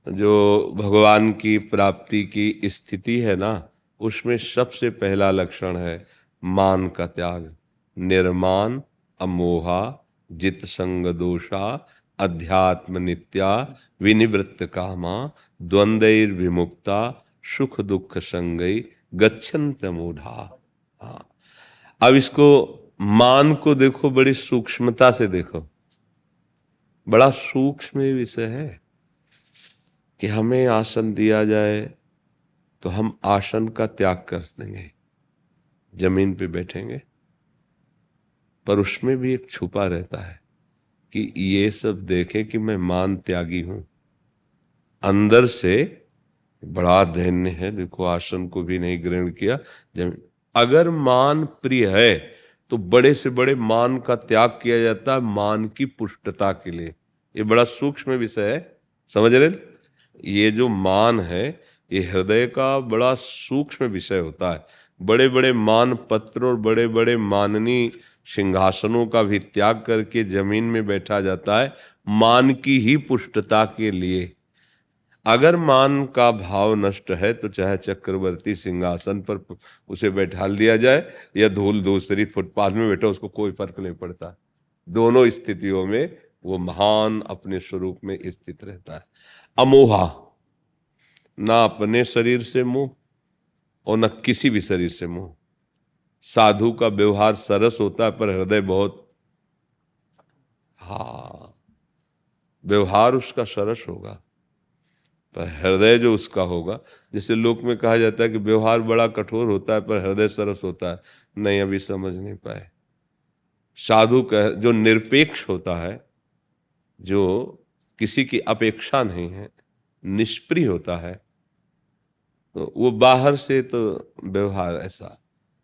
जो भगवान की प्राप्ति की स्थिति है ना, उसमें सबसे पहला लक्षण है मान का त्याग। निर्मान अमोहा जित संग दोषा, अध्यात्म नित्या विनिवृत्त कामा, द्वंद्वैर विमुक्ता सुख दुख संगई गच्छन्त मूढ़ा। हाँ, अब इसको मान को देखो, बड़ी सूक्ष्मता से देखो। बड़ा सूक्ष्म विषय है कि हमें आसन दिया जाए तो हम आसन का त्याग कर देंगे, जमीन पे बैठेंगे। पर उसमें भी एक छुपा रहता है कि ये सब देखे कि मैं मान त्यागी हूं। अंदर से बड़ा धैर्य है, देखो आसन को भी नहीं ग्रहण किया। अगर मान प्रिय है तो बड़े से बड़े मान का त्याग किया जाता है मान की पुष्टता के लिए। ये बड़ा सूक्ष्म विषय है, समझ रहे। ये जो मान है ये हृदय का बड़ा सूक्ष्म विषय होता है। बड़े बड़े मान पत्र और बड़े बड़े माननीय सिंहासनों का भी त्याग करके जमीन में बैठा जाता है मान की ही पुष्टता के लिए। अगर मान का भाव नष्ट है तो चाहे चक्रवर्ती सिंहासन पर उसे बैठा दिया जाए या धूल दूसरी फुटपाथ में बैठा, उसको कोई फर्क नहीं पड़ता। दोनों स्थितियों में वो महान अपने स्वरूप में स्थित रहता है। अमोहा, ना अपने शरीर से मोह और न किसी भी शरीर से मोह। साधु का व्यवहार सरस होता है पर हृदय बहुत, हाँ, व्यवहार उसका सरस होगा पर हृदय जो उसका होगा, जैसे लोक में कहा जाता है कि व्यवहार बड़ा कठोर होता है पर हृदय सरस होता है, नहीं, अभी समझ नहीं पाए। साधु का जो निरपेक्ष होता है, जो किसी की अपेक्षा नहीं है, निष्प्रिय होता है, तो वो बाहर से तो व्यवहार ऐसा,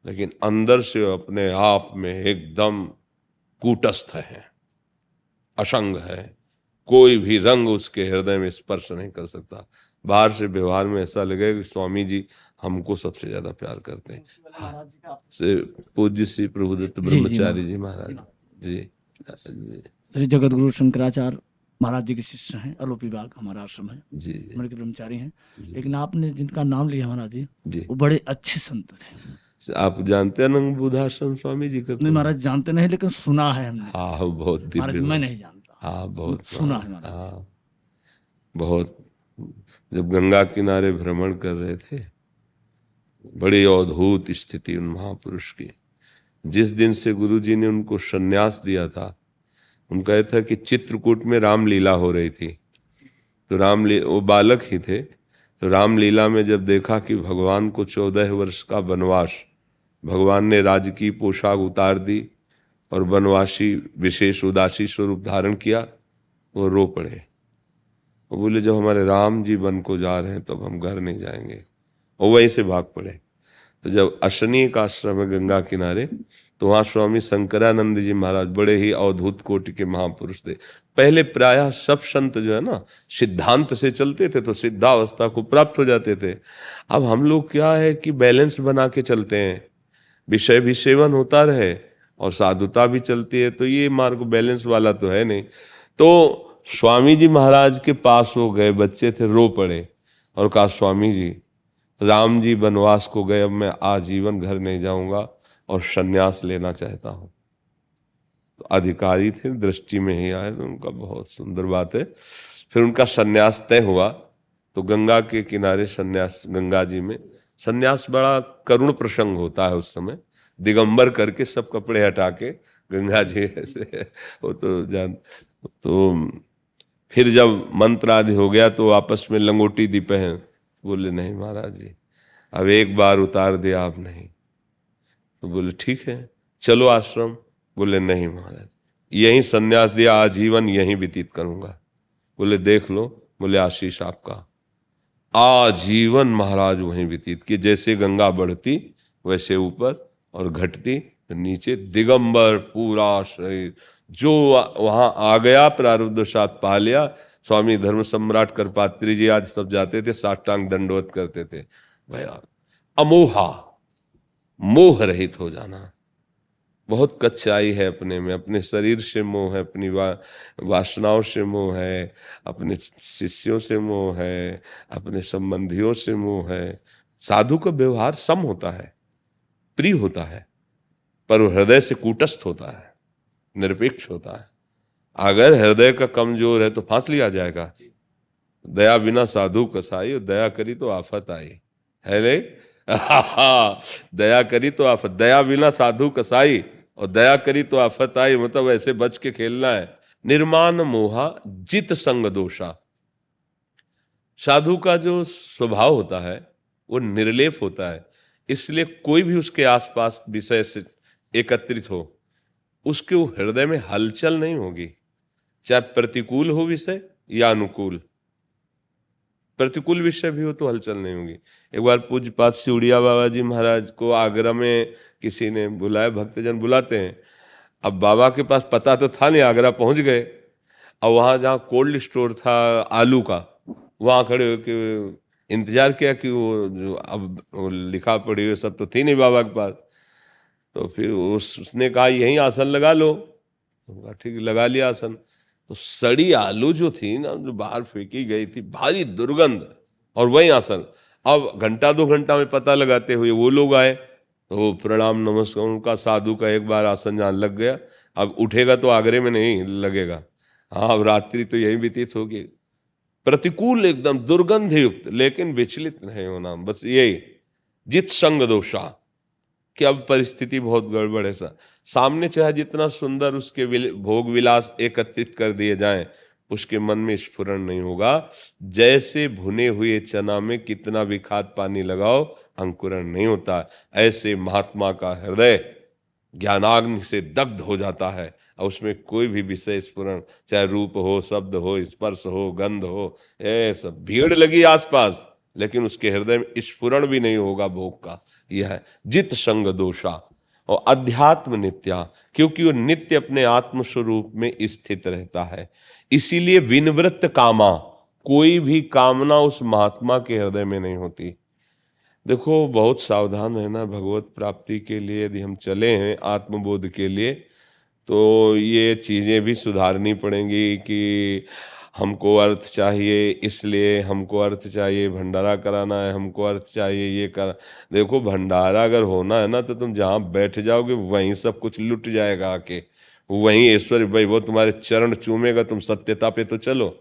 लेकिन अंदर से वो अपने आप में एकदम कूटस्थ है, असंग है, कोई भी रंग उसके हृदय में स्पर्श नहीं कर सकता। बाहर से व्यवहार में ऐसा लगेगा कि स्वामी जी हमको सबसे ज्यादा प्यार करते हैं। से पूज्य श्री प्रभुदत्त ब्रह्मचारी जी महाराज जी जी
श्री जगत गुरु शंकराचार्य महाराज जी के शिष्य हैं, अलोपी बाग हमारा आश्रम है,
जी
उम्र के ब्रह्मचारी हैं। लेकिन आपने जिनका नाम लिया महाराज जी,
जी।
वो बड़े अच्छे संत थे।
आप जानते हैं नंग बुधाश्रम स्वामी जी का?
नहीं महाराज जानते नहीं, लेकिन सुना है हमने।
हाँ, वो बहुत
महाराज
दिव्य,
मैं नहीं जानता।
हाँ बहुत
सुना है महाराज।
हाँ बहुत। जब गंगा किनारे भ्रमण कर रहे थे, बड़ी अद्भुत स्थिति उन महापुरुष की। जिस दिन से गुरु जी ने उनको संन्यास दिया था, उनका यह था कि चित्रकूट में रामलीला हो रही थी, तो वो बालक ही थे, तो रामलीला में जब देखा कि भगवान को 14 वर्ष का वनवास, भगवान ने राजकीय पोशाक उतार दी और वनवासी विशेष उदासी स्वरूप धारण किया, वो रो पड़े। वो बोले जब हमारे राम जी वन को जा रहे हैं तो अब हम घर नहीं जाएंगे, और वहीं से भाग पड़े। तो जब अशनीय का आश्रम है गंगा किनारे, तो वहाँ स्वामी शंकरानंद जी महाराज बड़े ही अवधूत कोटि के महापुरुष थे। पहले प्रायः सब संत जो है ना सिद्धांत से चलते थे, तो सिद्धावस्था को प्राप्त हो जाते थे। अब हम लोग क्या है कि बैलेंस बना के चलते हैं, विषय भी सेवन होता रहे और साधुता भी चलती है, तो ये मार्ग बैलेंस वाला तो है नहीं। तो स्वामी जी महाराज के पास हो गए, बच्चे थे, रो पड़े और कहा स्वामी जी राम जी वनवास को गए, अब मैं आजीवन घर नहीं जाऊंगा और संन्यास लेना चाहता हूं। तो अधिकारी थे, दृष्टि में ही आए, तो उनका बहुत सुंदर बात है। फिर उनका संन्यास तय हुआ, तो गंगा के किनारे संन्यास, गंगा जी में संन्यास बड़ा करुण प्रसंग होता है उस समय। दिगंबर करके सब कपड़े हटा के गंगा जी ऐसे वो तो जान। तो फिर जब मंत्र आदि हो गया तो आपस में लंगोटी दी पहन, बोले नहीं महाराज जी अब एक बार उतार दिया आप नहीं। तो बोले ठीक है चलो आश्रम। बोले नहीं महाराज यहीं संन्यास दिया, आजीवन यहीं व्यतीत करूंगा। बोले देख लो, बोले आशीष आपका। आजीवन महाराज वहीं व्यतीत किए, जैसे गंगा बढ़ती वैसे ऊपर और घटती तो नीचे, दिगंबर पूरा शरीर। जो वहां आ गया प्रारब्ध साथ पा लिया। स्वामी धर्म सम्राट करपात्री जी आज सब जाते थे, साष्टांग दंडवत करते थे। भैया अमोहा, मोह रहित हो जाना। बहुत कच्चाई है अपने में, अपने शरीर से मोह है, अपनी वासनाओं से मोह है, अपने शिष्यों से मोह है, अपने संबंधियों से मोह है। साधु का व्यवहार सम होता है, प्रिय होता है, पर वो हृदय से कूटस्थ होता है, निरपेक्ष होता है। अगर हृदय का कमजोर है तो फांस लिया जाएगा। दया बिना साधु कसाई, और दया करी तो आफत आई है रे। दया करी तो आफत, दया बिना साधु कसाई और दया करी तो आफत आई, मतलब ऐसे बच के खेलना है। निर्माण मोहा जित संग दोषा। साधु का जो स्वभाव होता है वो निर्लेप होता है, इसलिए कोई भी उसके आसपास विषय से एकत्रित हो, उसके वो हृदय में हलचल नहीं होगी, चाहे प्रतिकूल हो विषय या अनुकूल। प्रतिकूल विषय भी हो तो हलचल नहीं होगी। एक बार पूज्यपाद सिउड़िया बाबा जी महाराज को आगरा में किसी ने बुलाया, भक्तजन बुलाते हैं। अब बाबा के पास पता तो था नहीं, आगरा पहुंच गए। अब वहां जहाँ कोल्ड स्टोर था आलू का, वहां खड़े होकर इंतजार किया कि वो जो अब वो लिखा पड़ी हुई सब तो थी नहीं बाबा के पास। तो फिर उसने कहा यहीं आसन लगा लो। ठीक लगा लिया आसन। तो सड़ी आलू जो थी ना, जो बाहर फेंकी गई थी, भारी दुर्गंध, और वही आसन। अब घंटा 2 घंटा में पता लगाते हुए वो लोग आए, तो प्रणाम नमस्कार उनका। साधु का एक बार आसन जहाँ लग गया, अब उठेगा तो आगरे में नहीं लगेगा। हाँ अब रात्रि तो यही व्यतीत होगी। प्रतिकूल एकदम दुर्गंध युक्त, लेकिन विचलित नहीं होना, बस यही जित संग दोषा कि अब परिस्थिति बहुत गड़बड़ है। सामने चाहे जितना सुंदर उसके भोग विलास एकत्रित कर दिए जाएं, उसके मन में स्फुरण नहीं होगा। जैसे भुने हुए चना में कितना भी खाद पानी लगाओ अंकुरण नहीं होता, ऐसे महात्मा का हृदय ज्ञानाग्नि से दग्ध हो जाता है। और उसमें कोई भी विषय स्फुरण, चाहे रूप हो, शब्द हो, स्पर्श हो, गंध हो, ये सब भीड़ लगी आसपास, लेकिन उसके हृदय में स्फुरण भी नहीं होगा भोग का। यह है जित संग दोषा। और अध्यात्म नित्या, क्योंकि वो नित्य अपने आत्म स्वरूप में स्थित रहता है, इसीलिए विनिवृत्त कामा, कोई भी कामना उस महात्मा के हृदय में नहीं होती। देखो बहुत सावधान रहना भगवत प्राप्ति के लिए। यदि हम चले हैं आत्मबोध के लिए तो ये चीज़ें भी सुधारनी पड़ेंगी कि हमको अर्थ चाहिए, इसलिए हमको अर्थ चाहिए, भंडारा कराना है, हमको अर्थ चाहिए, ये कर। देखो भंडारा अगर होना है ना तो तुम जहाँ बैठ जाओगे वहीं सब कुछ लुट जाएगा आके, वहीं ऐश्वर्य भाई वो तुम्हारे चरण चूमेगा। तुम सत्यता पे तो चलो,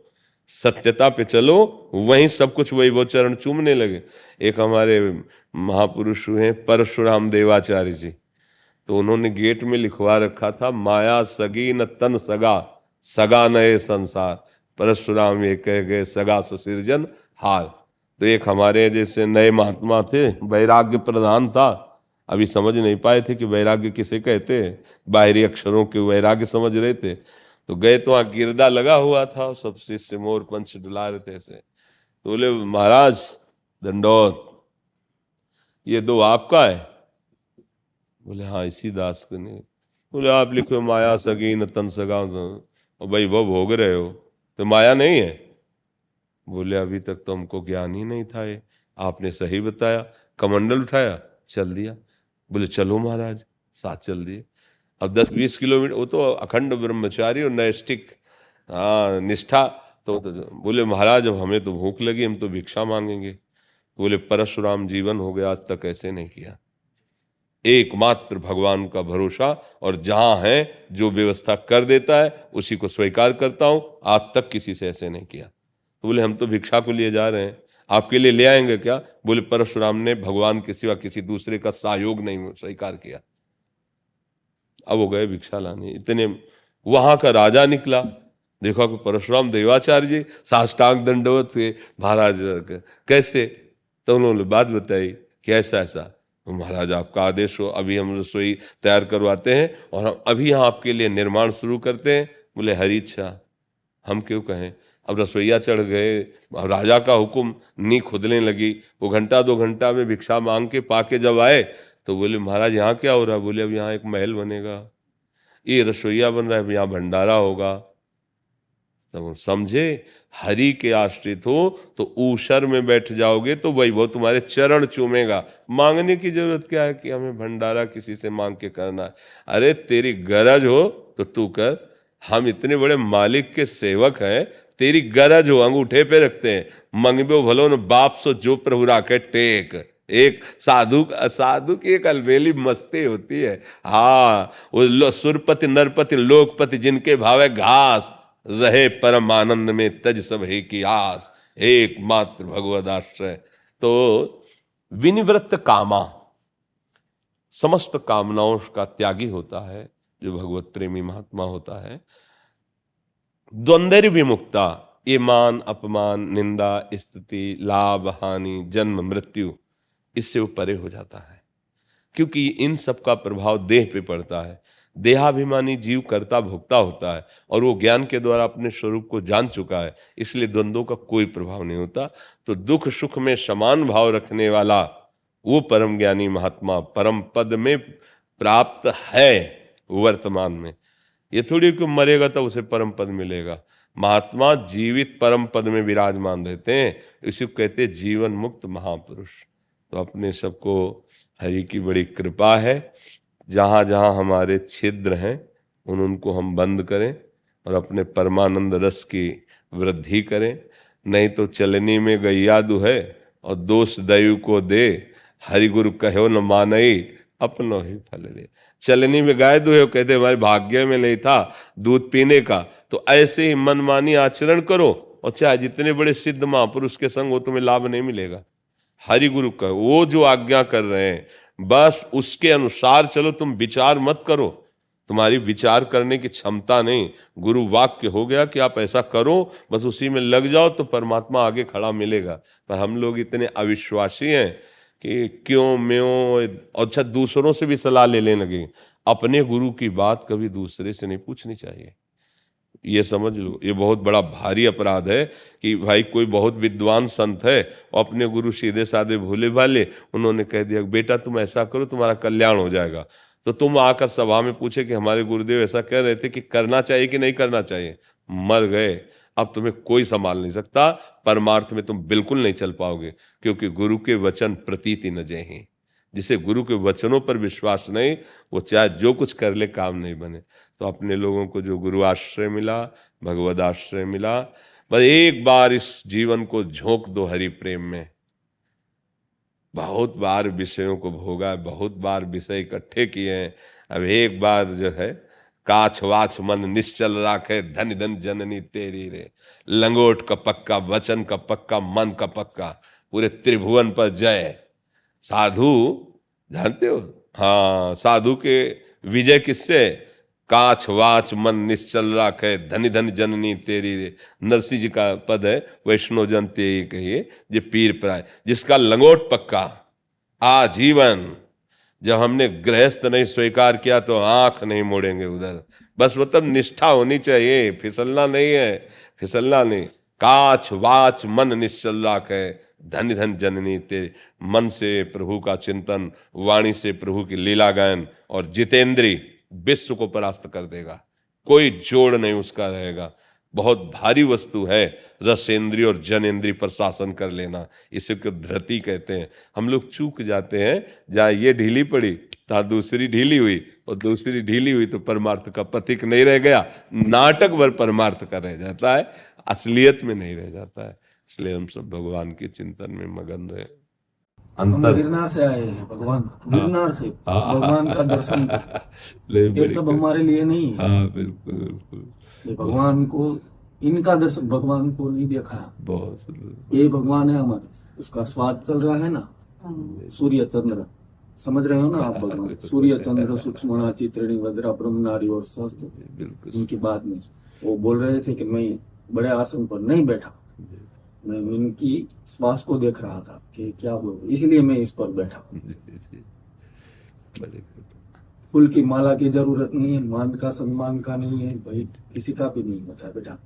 सत्यता पे चलो, वहीं सब कुछ वही वो चरण चूमने लगे। एक हमारे महापुरुष हुए परशुराम देवाचार्य जी, तो उन्होंने गेट में लिखवा रखा था, माया सगी न तन सगा, सगा नए संसार, परशुराम ये कह गए सगा सुसिरजन हार। तो एक हमारे जैसे नए महात्मा थे, वैराग्य प्रधान था, अभी समझ नहीं पाए थे कि वैराग्य किसे कहते हैं, बाहरी अक्षरों के वैराग्य समझ रहे थे। तो गए तो वहाँ गिरदा लगा हुआ था, सब शिष्य मोर पंच डुला रहे थे ऐसे। तो बोले महाराज दंडौत, ये दो आपका है? बोले हाँ इसी दास के ने। बोले आप लिखो माया सगी न तन सगा, और भाई वो भोग रहे हो तो माया नहीं है? बोले अभी तक तो हमको ज्ञान ही नहीं था, ये आपने सही बताया। कमंडल उठाया चल दिया। बोले चलो महाराज, साथ चल दिए। अब 10-20 किलोमीटर, वो तो अखंड ब्रह्मचारी और नैष्ठिक निष्ठा। तो बोले महाराज अब हमें तो भूख लगी, हम तो भिक्षा मांगेंगे। बोले परशुराम जीवन हो गया, आज तक ऐसे नहीं किया, एकमात्र भगवान का भरोसा, और जहां है जो व्यवस्था कर देता है उसी को स्वीकार करता हूं, आज तक किसी से ऐसे नहीं किया। तो बोले हम तो भिक्षा को लिए जा रहे हैं, आपके लिए ले आएंगे क्या? बोले परशुराम ने भगवान के सिवा किसी दूसरे का सहयोग नहीं स्वीकार किया। अब वो गए भिक्षा लाने, इतने वहां का राजा निकला, देखा कि परशुराम देवाचार्य जी साष्टांग दंडवत थे। महाराज कैसे? तो उन्होंने बात बताई कि ऐसा ऐसा। तो महाराज आपका आदेश हो, अभी हम रसोई तैयार करवाते हैं और हम अभी यहाँ आपके लिए निर्माण शुरू करते हैं। बोले हरी इच्छा, हम क्यों कहें। अब रसोईया चढ़ गए, अब राजा का हुक्म, नी खुदने लगी। वो 1-2 घंटा में भिक्षा मांग के पाके जब आए तो बोले महाराज यहाँ क्या हो रहा है? बोले अब यहाँ एक महल बनेगा, ये रसोईया बन रहा है, यहाँ भंडारा होगा। तब समझे हरि के आश्रित हो तो ऊषर में बैठ जाओगे तो वही वो तुम्हारे चरण चूमेगा। मांगने की जरूरत क्या है कि हमें भंडारा किसी से मांग के करना है? अरे तेरी गरज हो तो तू कर, हम इतने बड़े मालिक के सेवक हैं, तेरी गरज हो अंगूठे पे रखते हैं, मंगबो भलो न बाप सो जो प्रभु राखे टेक। एक साधु की एक अलबेली मस्ती होती है। हाँ वो सुरपति नरपति लोकपति जिनके भावे घास, रहे परम आनंद में तज सब हे की आस, एकमात्र भगवद आश्रय। तो विनिवृत्त कामा, समस्त कामनाओं का त्यागी होता है जो भगवत प्रेमी महात्मा होता है। द्वंद्व विमुक्ता, ये मान अपमान, निंदा स्तुति, लाभ हानि, जन्म मृत्यु, इससे वो परे हो जाता है, क्योंकि इन सब का प्रभाव देह पे पड़ता है। देहाभिमानी जीव कर्ता भोक्ता होता है और वो ज्ञान के द्वारा अपने स्वरूप को जान चुका है, इसलिए द्वंद्वों का कोई प्रभाव नहीं होता। तो दुख सुख में समान भाव रखने वाला वो परम ज्ञानी महात्मा परम पद में प्राप्त है वर्तमान में। ये थोड़ी कि मरेगा तो उसे परम पद मिलेगा। महात्मा जीवित परम पद में विराजमान रहते हैं, इसी को कहते हैं जीवन मुक्त महापुरुष। तो अपने सबको हरि की बड़ी कृपा है, जहाँ जहाँ हमारे छिद्र हैं उनको हम बंद करें और अपने परमानंद रस की वृद्धि करें। नहीं तो चलनी में गैया दुहे और दोष दैव को दे, हरि गुरु कहो न मानई अपनो ही फल ले। चलनी में गाय दुहे, कहते हमारे भाग्य में नहीं था दूध पीने का, तो ऐसे ही मनमानी आचरण करो और चाहे जितने बड़े सिद्ध महापुरुष के संग हो तुम्हें लाभ नहीं मिलेगा। हरि गुरु कहो, वो जो आज्ञा कर रहे हैं बस उसके अनुसार चलो, तुम विचार मत करो, तुम्हारी विचार करने की क्षमता नहीं। गुरु वाक्य हो गया कि आप ऐसा करो, बस उसी में लग जाओ तो परमात्मा आगे खड़ा मिलेगा। पर हम लोग इतने अविश्वासी हैं कि क्यों म्यों, अच्छा दूसरों से भी सलाह ले लेने लगे। अपने गुरु की बात कभी दूसरे से नहीं पूछनी चाहिए। ये समझ लो, ये बहुत बड़ा भारी अपराध है कि भाई कोई बहुत विद्वान संत है और अपने गुरु सीधे साधे भोले भाले, उन्होंने कह दिया बेटा तुम ऐसा करो तुम्हारा कल्याण हो जाएगा, तो तुम आकर सभा में पूछे कि हमारे गुरुदेव ऐसा कह रहे थे कि करना चाहिए कि नहीं करना चाहिए, मर गए। अब तुम्हें कोई संभाल नहीं सकता, परमार्थ में तुम बिल्कुल नहीं चल पाओगे, क्योंकि गुरु के वचन प्रतीति न जय। जिसे गुरु के वचनों पर विश्वास नहीं, वो चाहे जो कुछ कर ले काम नहीं बने। तो अपने लोगों को जो गुरु आश्रय मिला, भगवद आश्रय मिला, बस एक बार इस जीवन को झोंक दो हरि प्रेम में। बहुत बार विषयों को भोगा, बहुत बार विषय इकट्ठे किए हैं, अब एक बार जो है काछ वाछ मन निश्चल राखे, धन धन जननी तेरी रे। लंगोट का पक्का, वचन का पक्का, मन का पक्का, पूरे त्रिभुवन पर जय। साधु जानते हो, हाँ, साधु के विजय किससे? काछ वाच मन निश्चल राखे, धनि धन जननी तेरी रे। नरसिंह जी का पद है, वैष्णव जन ते कहिए जे पीर प्राय। जिसका लंगोट पक्का आजीवन, जब हमने गृहस्थ नहीं स्वीकार किया तो आंख नहीं मोड़ेंगे उधर। बस मतलब निष्ठा होनी चाहिए, फिसलना नहीं है, फिसलना नहीं। काछ वाच मन निश्चल राखे, धन धन जननी तेरे। मन से प्रभु का चिंतन, वाणी से प्रभु की लीला गायन, और जितेंद्री विश्व को परास्त कर देगा, कोई जोड़ नहीं उसका रहेगा। बहुत भारी वस्तु है रसेंद्री और जनेंद्री पर शासन कर लेना, इसे को धृति कहते हैं। हम लोग चूक जाते हैं, जहाँ ये ढीली पड़ी तहाँ दूसरी ढीली हुई, और दूसरी ढीली हुई तो परमार्थ का प्रतीक नहीं रह गया, नाटक भर परमार्थ का रह जाता है, असलियत में नहीं रह जाता है। इसलिए हम सब भगवान के चिंतन में मगन रहे।
हम गिरनार से आए हैं भगवान, गिरनार से भगवान का दर्शन। ये सब हमारे लिए नहीं है।
हाँ बिल्कुल बिल्कुल।
ये भगवान को, इनका दर्शन भगवान को नहीं देखा है।
बहुत सुंदर।
ये भगवान है हमारे, उसका स्वाद चल रहा है ना। सूर्य चंद्र, समझ रहे हो ना आप? भगवान सूर्य चंद्र सूक्ष्म चित्रिणी वज्रा ब्रह्म नारी और सहस्त्र,
बिल्कुल।
उनकी बात में वो बोल रहे थे कि मैं बड़े आसन पर नहीं बैठा, मैं उनकी श्वास को देख रहा था कि क्या बोल, इसलिए मैं इस पर बैठा। फूल की माला की जरूरत नहीं है, मान का सम्मान का नहीं है भाई, किसी का भी नहीं होता है बेटा।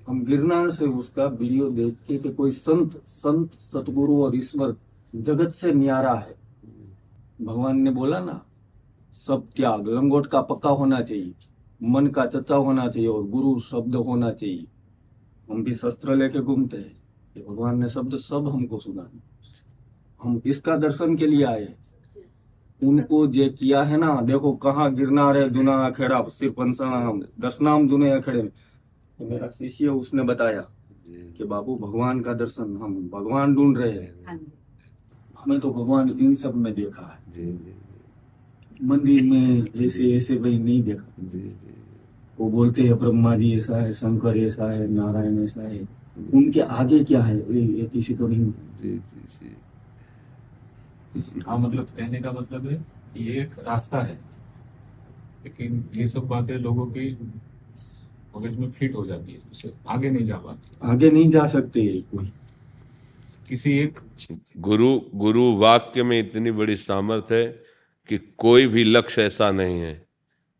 हम गिरनार से उसका वीडियो देख के कि कोई संत सतगुरु और ईश्वर जगत से न्यारा है। भगवान ने बोला ना, सब त्याग, लंगोट का पक्का होना चाहिए, मन का चचा होना चाहिए, और गुरु शब्द होना चाहिए। हम भी शस्त्र लेके घूमते हैं, ये भगवान ने शब्द सब हमको सुना। हम इसका दर्शन के लिए आए, उनको जे किया है ना। देखो कहाँ गिरनार है, जुना अखेड़ा, सिर्फ हम 10 नाम जुने अखेड़े में। तो मेरा शिष्य उसने बताया कि बाबू भगवान का दर्शन, हम भगवान ढूंढ रहे हैं, हमें तो भगवान इन सब में देखा है, मंदिर में ऐसे ऐसे भाई नहीं देखा। वो बोलते हैं ब्रह्मा जी ऐसा है, शंकर ऐसा है, नारायण ऐसा है, उनके आगे क्या है ये किसी को नहीं।
हाँ, मतलब कहने का मतलब है ये एक रास्ता है, लेकिन ये सब बातें लोगों की मगज में फिट हो जाती है, उससे आगे नहीं जा पाती,
आगे नहीं जा सकते कोई।
किसी एक
गुरु वाक्य में इतनी बड़ी सामर्थ्य है कि कोई भी लक्ष्य ऐसा नहीं है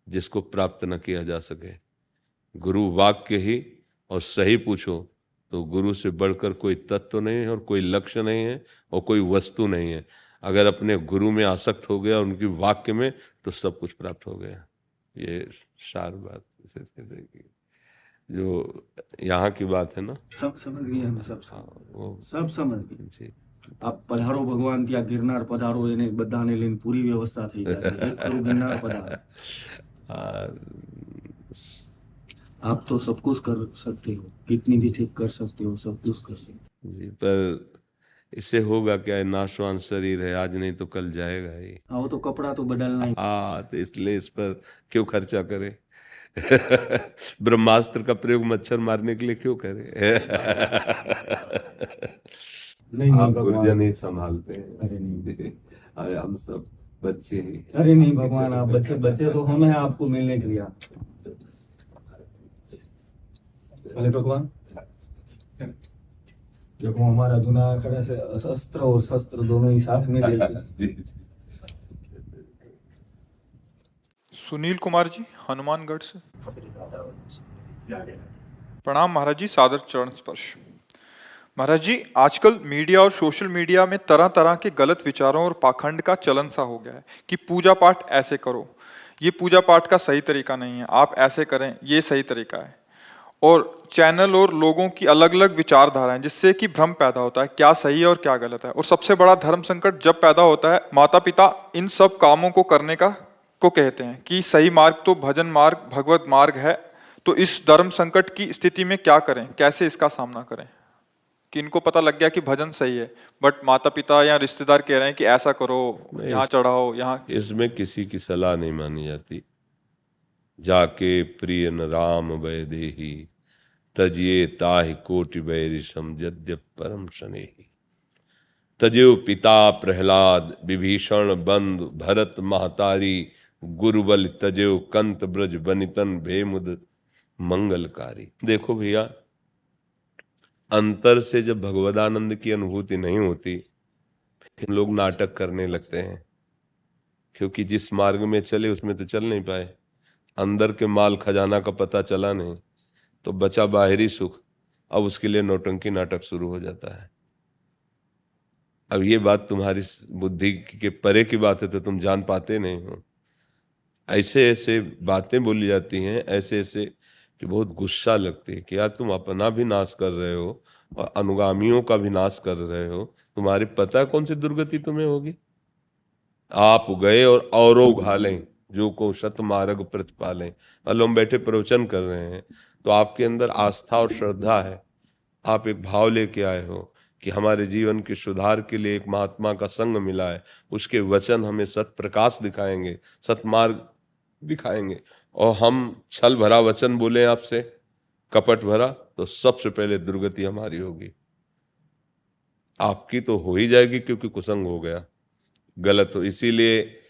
जिसको प्राप्त न किया जा सके। गुरु वाक्य ही, और सही पूछो तो गुरु से बढ़कर कोई तत्व नहीं है, और कोई लक्ष्य नहीं है, और कोई वस्तु नहीं है। अगर अपने गुरु में आसक्त हो गया, उनकी वाक्य में, तो सब कुछ प्राप्त हो गया। ये सार बात जो यहाँ की बात है ना,
सब समझ गए हम, सब समझ गए। आप पधारो भगवान ત્યાં गिरनार पधारो, એને બધાને લઈને પૂરી વ્યવસ્થા થઈ જશે। એક કરું गिरनार पधारो। आप तो सब कुछ कर सकते हो, कितनी भी ठीक कर सकते हो, सब कुछ कर सकते हो
जी। पर इससे होगा क्या, नाशवान शरीर है, आज नहीं तो कल जाएगा ही।
हाँ, वो तो कपड़ा तो बदलना ही।
हाँ, तो इसलिए इस पर क्यों खर्चा करे। ब्रह्मास्त्र का प्रयोग मच्छर मारने के लिए क्यों करे।
नहीं
गुरुजन ही संभालते हैं।
अरे नहीं,
अरे हम सब बच्चे ही।
अरे नहीं भगवान, आप बच्चे तो हम हैं आपको मिलने के लिए। अरे भगवान देखो, हमारा जुना अखाड़ा से अस्त्र और शस्त्र दोनों ही साथ में लेते।
सुनील कुमार जी हनुमानगढ़ से। प्रणाम महाराज जी, सादर चरण स्पर्श। महाराज जी, आजकल मीडिया और सोशल मीडिया में तरह तरह के गलत विचारों और पाखंड का चलन सा हो गया है कि पूजा पाठ ऐसे करो, ये पूजा पाठ का सही तरीका नहीं है, आप ऐसे करें, ये सही तरीका है। और चैनल और लोगों की अलग अलग विचारधाराएं, जिससे कि भ्रम पैदा होता है क्या सही है और क्या गलत है। और सबसे बड़ा धर्म संकट जब पैदा होता है, माता पिता इन सब कामों को करने को कहते हैं कि सही मार्ग तो भजन मार्ग भगवत मार्ग है। तो इस धर्म संकट की स्थिति में क्या करें, कैसे इसका सामना करें कि इनको पता लग गया कि भजन सही है, बट माता पिता या रिश्तेदार कह रहे हैं कि ऐसा करो, यहाँ चढ़ाओ, यहाँ।
इसमें किसी की सलाह नहीं मानी जाती। जाके प्रिय न राम वैदेही तजिए ताहि कोटि बैरिशम यद्यप परम शनेहि। तजो पिता प्रहलाद विभीषण बंधु भरत महतारी गुरुबल तजो कंत ब्रज बनितन भेमुद मंगलकारी। देखो भैया, अंतर से जब भगवदानंद की अनुभूति नहीं होती फिर लोग नाटक करने लगते हैं, क्योंकि जिस मार्ग में चले उसमें तो चल नहीं पाए, अंदर के माल खजाना का पता चला नहीं, तो बचा बाहरी सुख। अब उसके लिए नौटंकी नाटक शुरू हो जाता है। अब ये बात तुम्हारी बुद्धि के परे की बात है, तो तुम जान पाते नहीं हो। ऐसे ऐसे बातें बोली जाती हैं, ऐसे ऐसे कि बहुत गुस्सा लगती है कि यार तुम अपना भी नाश कर रहे हो और अनुगामियों का भी नाश कर रहे हो। तुम्हारी पता है कौन सी दुर्गति तुम्हें होगी। आप गए और औरों घालें जो को शत मार्ग प्रतिपालें। हम बैठे प्रवचन कर रहे हैं तो आपके अंदर आस्था और श्रद्धा है, आप एक भाव लेके आए हो कि हमारे जीवन के सुधार के लिए एक महात्मा का संग मिला है, उसके वचन हमें सत प्रकाश दिखाएंगे, सतमार्ग दिखाएंगे। और हम छल भरा वचन बोले आपसे, कपट भरा, तो सबसे पहले दुर्गति हमारी होगी। आपकी तो हो ही जाएगी क्योंकि कुसंग हो गया, गलत हो। इसीलिए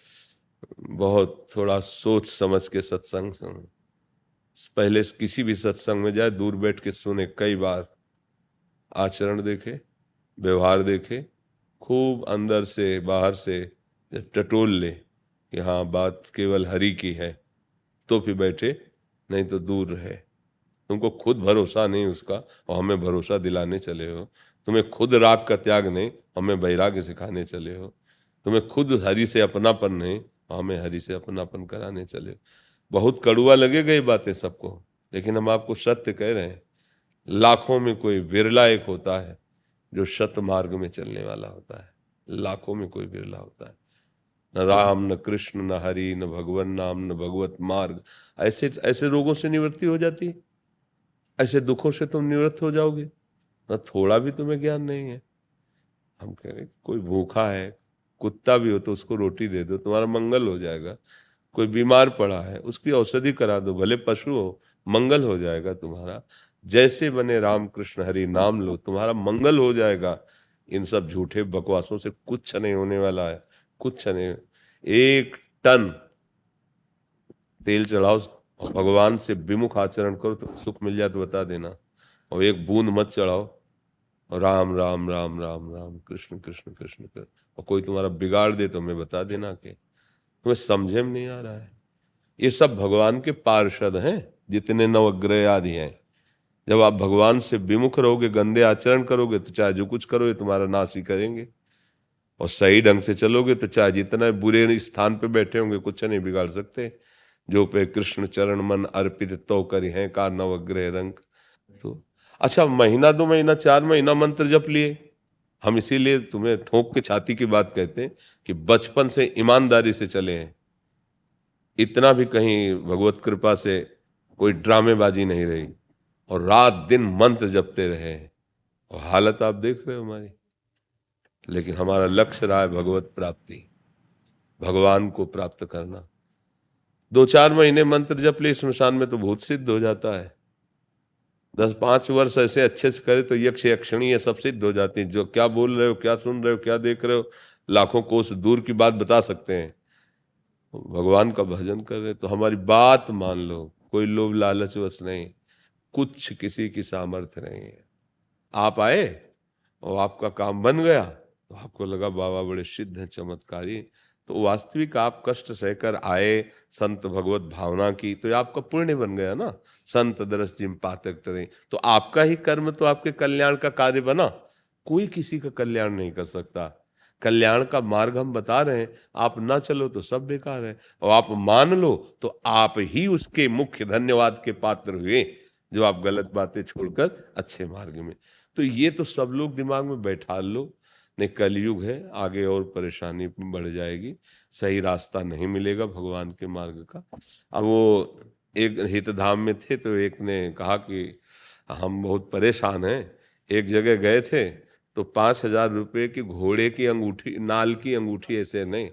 बहुत थोड़ा सोच समझ के सत्संग सुनो। पहले किसी भी सत्संग में जाए, दूर बैठ के सुने, कई बार आचरण देखे, व्यवहार देखे, खूब अंदर से बाहर से टटोल ले कि हाँ बात केवल हरि की है, तो फिर बैठे, नहीं तो दूर रहे। तुमको खुद भरोसा नहीं उसका और हमें भरोसा दिलाने चले हो। तुम्हें खुद राग का त्याग नहीं, हमें वैराग्य सिखाने चले हो। तुम्हें खुद हरि से अपनापन नहीं, हमें हरि से अपनापन कराने चले हो। बहुत कड़ुआ लगेगा ये बातें सबको, लेकिन हम आपको सत्य कह रहे हैं। लाखों में कोई विरला एक होता है जो सत मार्ग में चलने वाला होता है, लाखों में कोई विरला होता है। न राम, न कृष्ण, न हरि, न भगवान नाम, न भगवत मार्ग। ऐसे ऐसे रोगों से निवृत्ति हो जाती है, ऐसे दुखों से तुम निवृत्त हो जाओगे। न थोड़ा भी तुम्हें ज्ञान नहीं है। हम कह रहे कोई भूखा है, कुत्ता भी हो तो उसको रोटी दे दो, तुम्हारा मंगल हो जाएगा। कोई बीमार पड़ा है, उसकी औषधि करा दो, भले पशु हो, मंगल हो जाएगा तुम्हारा। जैसे बने राम कृष्ण हरि नाम लो, तुम्हारा मंगल हो जाएगा। इन सब झूठे बकवासों से कुछ नहीं होने वाला है, कुछ नहीं। 1 टन तेल चढ़ाओ, भगवान से विमुख आचरण करो तो सुख मिल जाए तो बता देना। और 1 बूंद मत चढ़ाओ, राम राम राम राम राम कृष्ण कृष्ण कृष्ण कर, और कोई तुम्हारा बिगाड़ दे तो मैं बता देना कि तुम्हें समझे में नहीं आ रहा है। ये सब भगवान के पार्षद हैं, जितने नवग्रह आदि हैं। जब आप भगवान से विमुख रहोगे, गंदे आचरण करोगे, तो चाहे जो कुछ करो ये तुम्हारा नाश ही करेंगे। और सही ढंग से चलोगे तो चाहे जितना बुरे स्थान पे बैठे होंगे कुछ नहीं बिगाड़ सकते। जो पे कृष्ण चरण मन अर्पित तो करी हैं का नवग्रह रंग। तो अच्छा, महीना 2 महीना 4 महीना मंत्र जप लिए, हम इसीलिए तुम्हें ठोक के छाती की बात कहते हैं कि बचपन से ईमानदारी से चले हैं। इतना भी कहीं भगवत कृपा से कोई ड्रामेबाजी नहीं रही, और रात दिन मंत्र जपते रहे, और हालत आप देख रहे हो हमारी। लेकिन हमारा लक्ष्य रहा है भगवत प्राप्ति, भगवान को प्राप्त करना। 2-4 महीने मंत्र जप ले, स्मशान में तो भूत सिद्ध हो जाता है। 10-5 वर्ष ऐसे अच्छे से करे तो यक्ष यक्षिणी ये सब सिद्ध हो जाती है। जो क्या बोल रहे हो, क्या सुन रहे हो, क्या देख रहे हो, लाखों कोस दूर की बात बता सकते हैं। भगवान का भजन कर रहे तो हमारी बात मान लो, कोई लोभ लालच बस नहीं, कुछ किसी की सामर्थ्य नहीं है। आप आए और आपका काम बन गया तो आपको लगा बाबा बड़े सिद्ध हैं, चमत्कारी, तो वास्तविक आप कष्ट सहकर आए संत भगवत भावना की, तो ये आपका पुण्य बन गया ना। संत दरस जिम पातक टरे, तो आपका ही कर्म तो आपके कल्याण का कार्य बना। कोई किसी का कल्याण नहीं कर सकता। कल्याण का मार्ग हम बता रहे हैं, आप ना चलो तो सब बेकार है, और आप मान लो तो आप ही उसके मुख्य धन्यवाद के पात्र हुए, जो आप गलत बातें छोड़कर अच्छे मार्ग में। तो ये तो सब लोग दिमाग में बैठा लो, नहीं कलयुग है, आगे और परेशानी बढ़ जाएगी, सही रास्ता नहीं मिलेगा भगवान के मार्ग का। अब वो एक हितधाम में थे, तो एक ने कहा कि हम बहुत परेशान हैं। एक जगह गए थे तो 5,000 रुपये की घोड़े की अंगूठी, नाल की अंगूठी, ऐसे नहीं,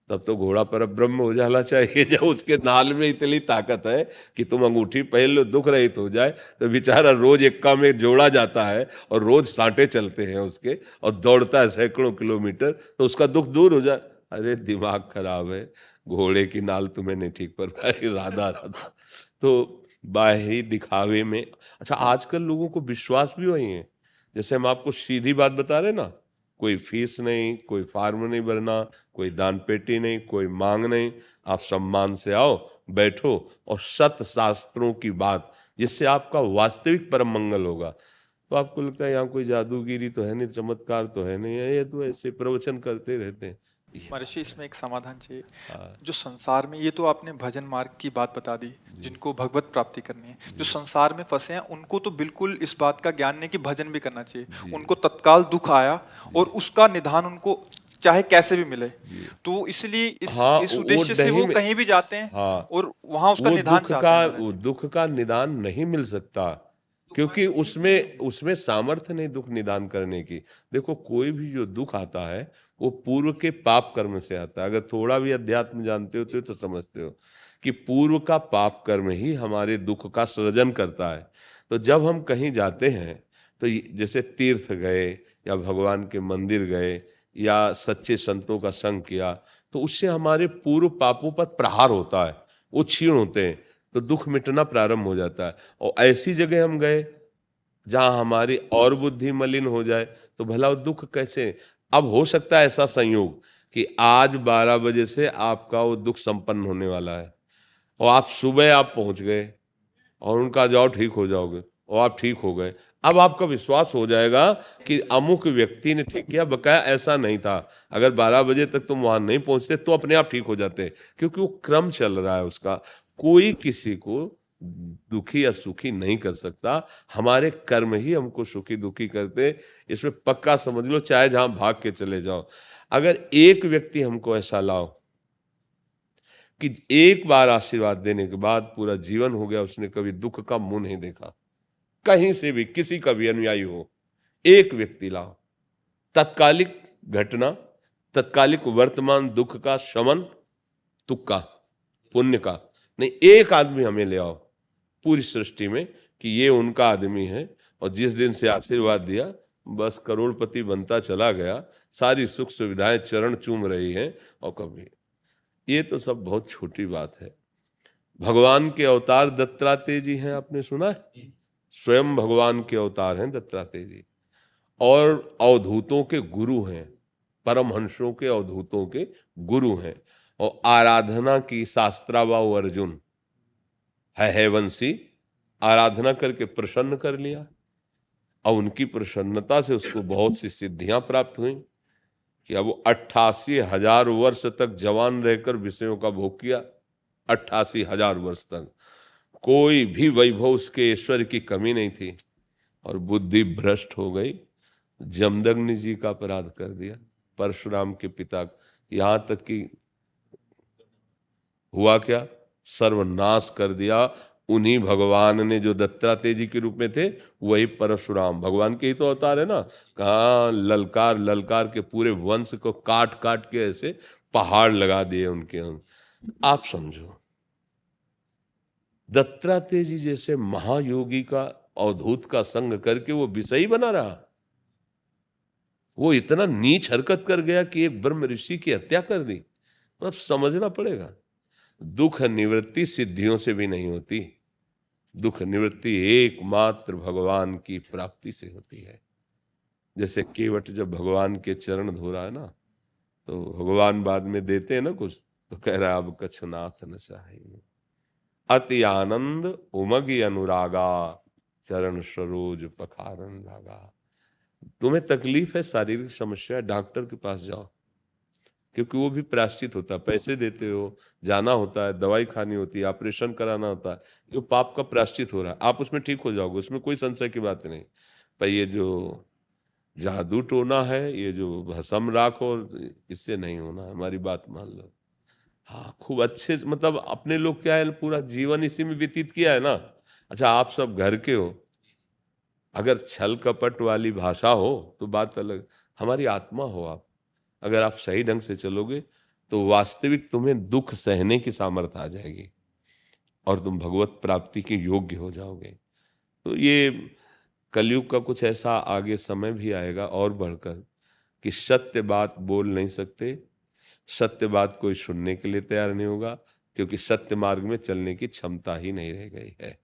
तब तो घोड़ा पर ब्रह्म हो जाना चाहिए। जब उसके नाल में इतनी ताकत है कि तुम अंगूठी पहन लो दुख रहित हो जाए, तो बेचारा रोज एक्का में जोड़ा जाता है और रोज सांटे चलते हैं उसके, और दौड़ता है सैकड़ों किलोमीटर, तो उसका दुख दूर हो जाए। अरे दिमाग खराब है, घोड़े की नाल तुम्हें नहीं ठीक पर पाई, राधा राधा। तो बाहरी दिखावे में, अच्छा आजकल लोगों को विश्वास भी वही है, जैसे हम आपको सीधी बात बता रहे ना, कोई फीस नहीं, कोई फार्म नहीं भरना, कोई दान पेटी नहीं, कोई मांग नहीं, आप सम्मान से आओ, बैठो और सत शास्त्रों की बात, जिससे आपका वास्तविक परम मंगल होगा। तो आपको लगता है यहाँ कोई जादूगिरी तो है नहीं, चमत्कार तो है नहीं, ये तो ऐसे प्रवचन करते रहते हैं।
महर्षि इसमें एक समाधान चाहिए। जो संसार में, ये तो आपने भजन मार्ग की बात बता दी, जिनको भगवत प्राप्ति करनी है, जो संसार में फंसे हैं उनको तो बिल्कुल इस बात का ज्ञान नहीं कि भजन भी करना चाहिए। उनको तत्काल दुख आया और उसका निदान उनको चाहे कैसे भी मिले, तो इसलिए इस उद्देश्य से वो कहीं भी जाते हैं और वहां उसका निदान चाहते हैं।
वो दुख का निदान नहीं मिल सकता, क्योंकि उसमें सामर्थ्य नहीं दुख निदान करने की। देखो कोई भी जो दुख आता है वो पूर्व के पाप कर्म से आता है। अगर थोड़ा भी अध्यात्म जानते हो तो समझते हो कि पूर्व का पाप कर्म ही हमारे दुख का सृजन करता है। तो जब हम कहीं जाते हैं, तो जैसे तीर्थ गए या भगवान के मंदिर गए या सच्चे संतों का संग किया, तो उससे हमारे पूर्व पापों पर प्रहार होता है, वो क्षीण होते हैं, तो दुख मिटना प्रारंभ हो जाता है। और ऐसी जगह हम गए जहां हमारी और बुद्धि मलिन हो जाए, तो भला वो दुख कैसे। अब हो सकता है ऐसा संयोग कि आज 12 बजे से आपका वो दुख संपन्न होने वाला है, और आप सुबह पहुंच गए और उनका जाओ ठीक हो जाओगे, और आप ठीक हो गए। अब आपका विश्वास हो जाएगा कि अमुक व्यक्ति ने ठीक किया, बकाया ऐसा नहीं था। अगर 12 बजे तक तुम वहां नहीं पहुंचते तो अपने आप ठीक हो जाते, क्योंकि वो क्रम चल रहा है उसका। कोई किसी को दुखी या सुखी नहीं कर सकता, हमारे कर्म ही हमको सुखी दुखी करते। इसमें पक्का समझ लो, चाहे जहां भाग के चले जाओ। अगर एक व्यक्ति हमको ऐसा लाओ कि एक बार आशीर्वाद देने के बाद पूरा जीवन हो गया, उसने कभी दुख का मुंह नहीं देखा, कहीं से भी किसी का भी अनुयायी हो, एक व्यक्ति लाओ, तत्कालिक घटना, तत्कालिक वर्तमान दुख का शमन, तुक्का पुण्य का नहीं, एक आदमी हमें ले आओ पूरी सृष्टि में कि ये उनका आदमी है, और जिस दिन से आशीर्वाद दिया बस करोड़पति बनता चला गया, सारी सुख सुविधाएं चरण चूम रही हैं। और कभी ये तो सब बहुत छोटी बात है। भगवान के अवतार दत्तात्रेय जी हैं, आपने सुना है? स्वयं भगवान के अवतार हैं दत्तात्रेय जी, और अवधूतों के गुरु हैं, परमहंसों के अवधूतों के गुरु हैं। और आराधना की शास्त्राबाहु अर्जुन है वंशी, आराधना करके प्रसन्न कर लिया, और उनकी प्रसन्नता से उसको बहुत सी सिद्धियां प्राप्त हुई कि अब वो 88,000 वर्ष तक जवान रहकर विषयों का भोग किया। 88,000 वर्ष तक कोई भी वैभव उसके ऐश्वर्य की कमी नहीं थी, और बुद्धि भ्रष्ट हो गई, जमदग्नि जी का अपराध कर दिया, परशुराम के पिता। यहां तक कि हुआ क्या, सर्वनाश कर दिया। उन्हीं भगवान ने, जो दत्तात्रेय जी के रूप में थे, वही परशुराम भगवान के ही तो अवतार है ना। कहाँ ललकार ललकार के पूरे वंश को काट काट के ऐसे पहाड़ लगा दिए उनके। आप समझो, दत्तात्रेय जी जैसे महायोगी का अवधूत का संग करके वो विषयी बना रहा। वो इतना नीच हरकत कर गया कि एक ब्रह्म ऋषि की हत्या कर दी। अब समझना पड़ेगा, दुख निवृत्ति सिद्धियों से भी नहीं होती। दुख निवृत्ति एकमात्र भगवान की प्राप्ति से होती है। जैसे केवट जब भगवान के चरण धो रहा है ना, तो भगवान बाद में देते हैं ना कुछ, तो कह रहा अब कछुनाथ न चाहिए। अति आनंद उमगी अनुरागा, चरण सरोज पखारन लागा। तुम्हें तकलीफ है, शारीरिक समस्या है, डॉक्टर के पास जाओ, क्योंकि वो भी प्रायश्चित होता है। पैसे देते हो, जाना होता है, दवाई खानी होती है, ऑपरेशन कराना होता है, ये पाप का प्रायश्चित हो रहा है। आप उसमें ठीक हो जाओगे, उसमें कोई संशय की बात नहीं। पर ये जो जादू टोना है, ये जो भस्म राख, और इससे नहीं होना। हमारी बात मान लो। हाँ, खूब अच्छे, मतलब अपने लोग क्या है, पूरा जीवन इसी में व्यतीत किया है ना। अच्छा, आप सब घर के हो, अगर छल कपट वाली भाषा हो तो बात अलग। हमारी आत्मा हो आप, अगर आप सही ढंग से चलोगे तो वास्तविक तुम्हें दुख सहने की सामर्थ्य आ जाएगी और तुम भगवत प्राप्ति के योग्य हो जाओगे। तो ये कलयुग का कुछ ऐसा आगे समय भी आएगा और बढ़कर कि सत्य बात बोल नहीं सकते, सत्य बात कोई सुनने के लिए तैयार नहीं होगा, क्योंकि सत्य मार्ग में चलने की क्षमता ही नहीं रह गई है।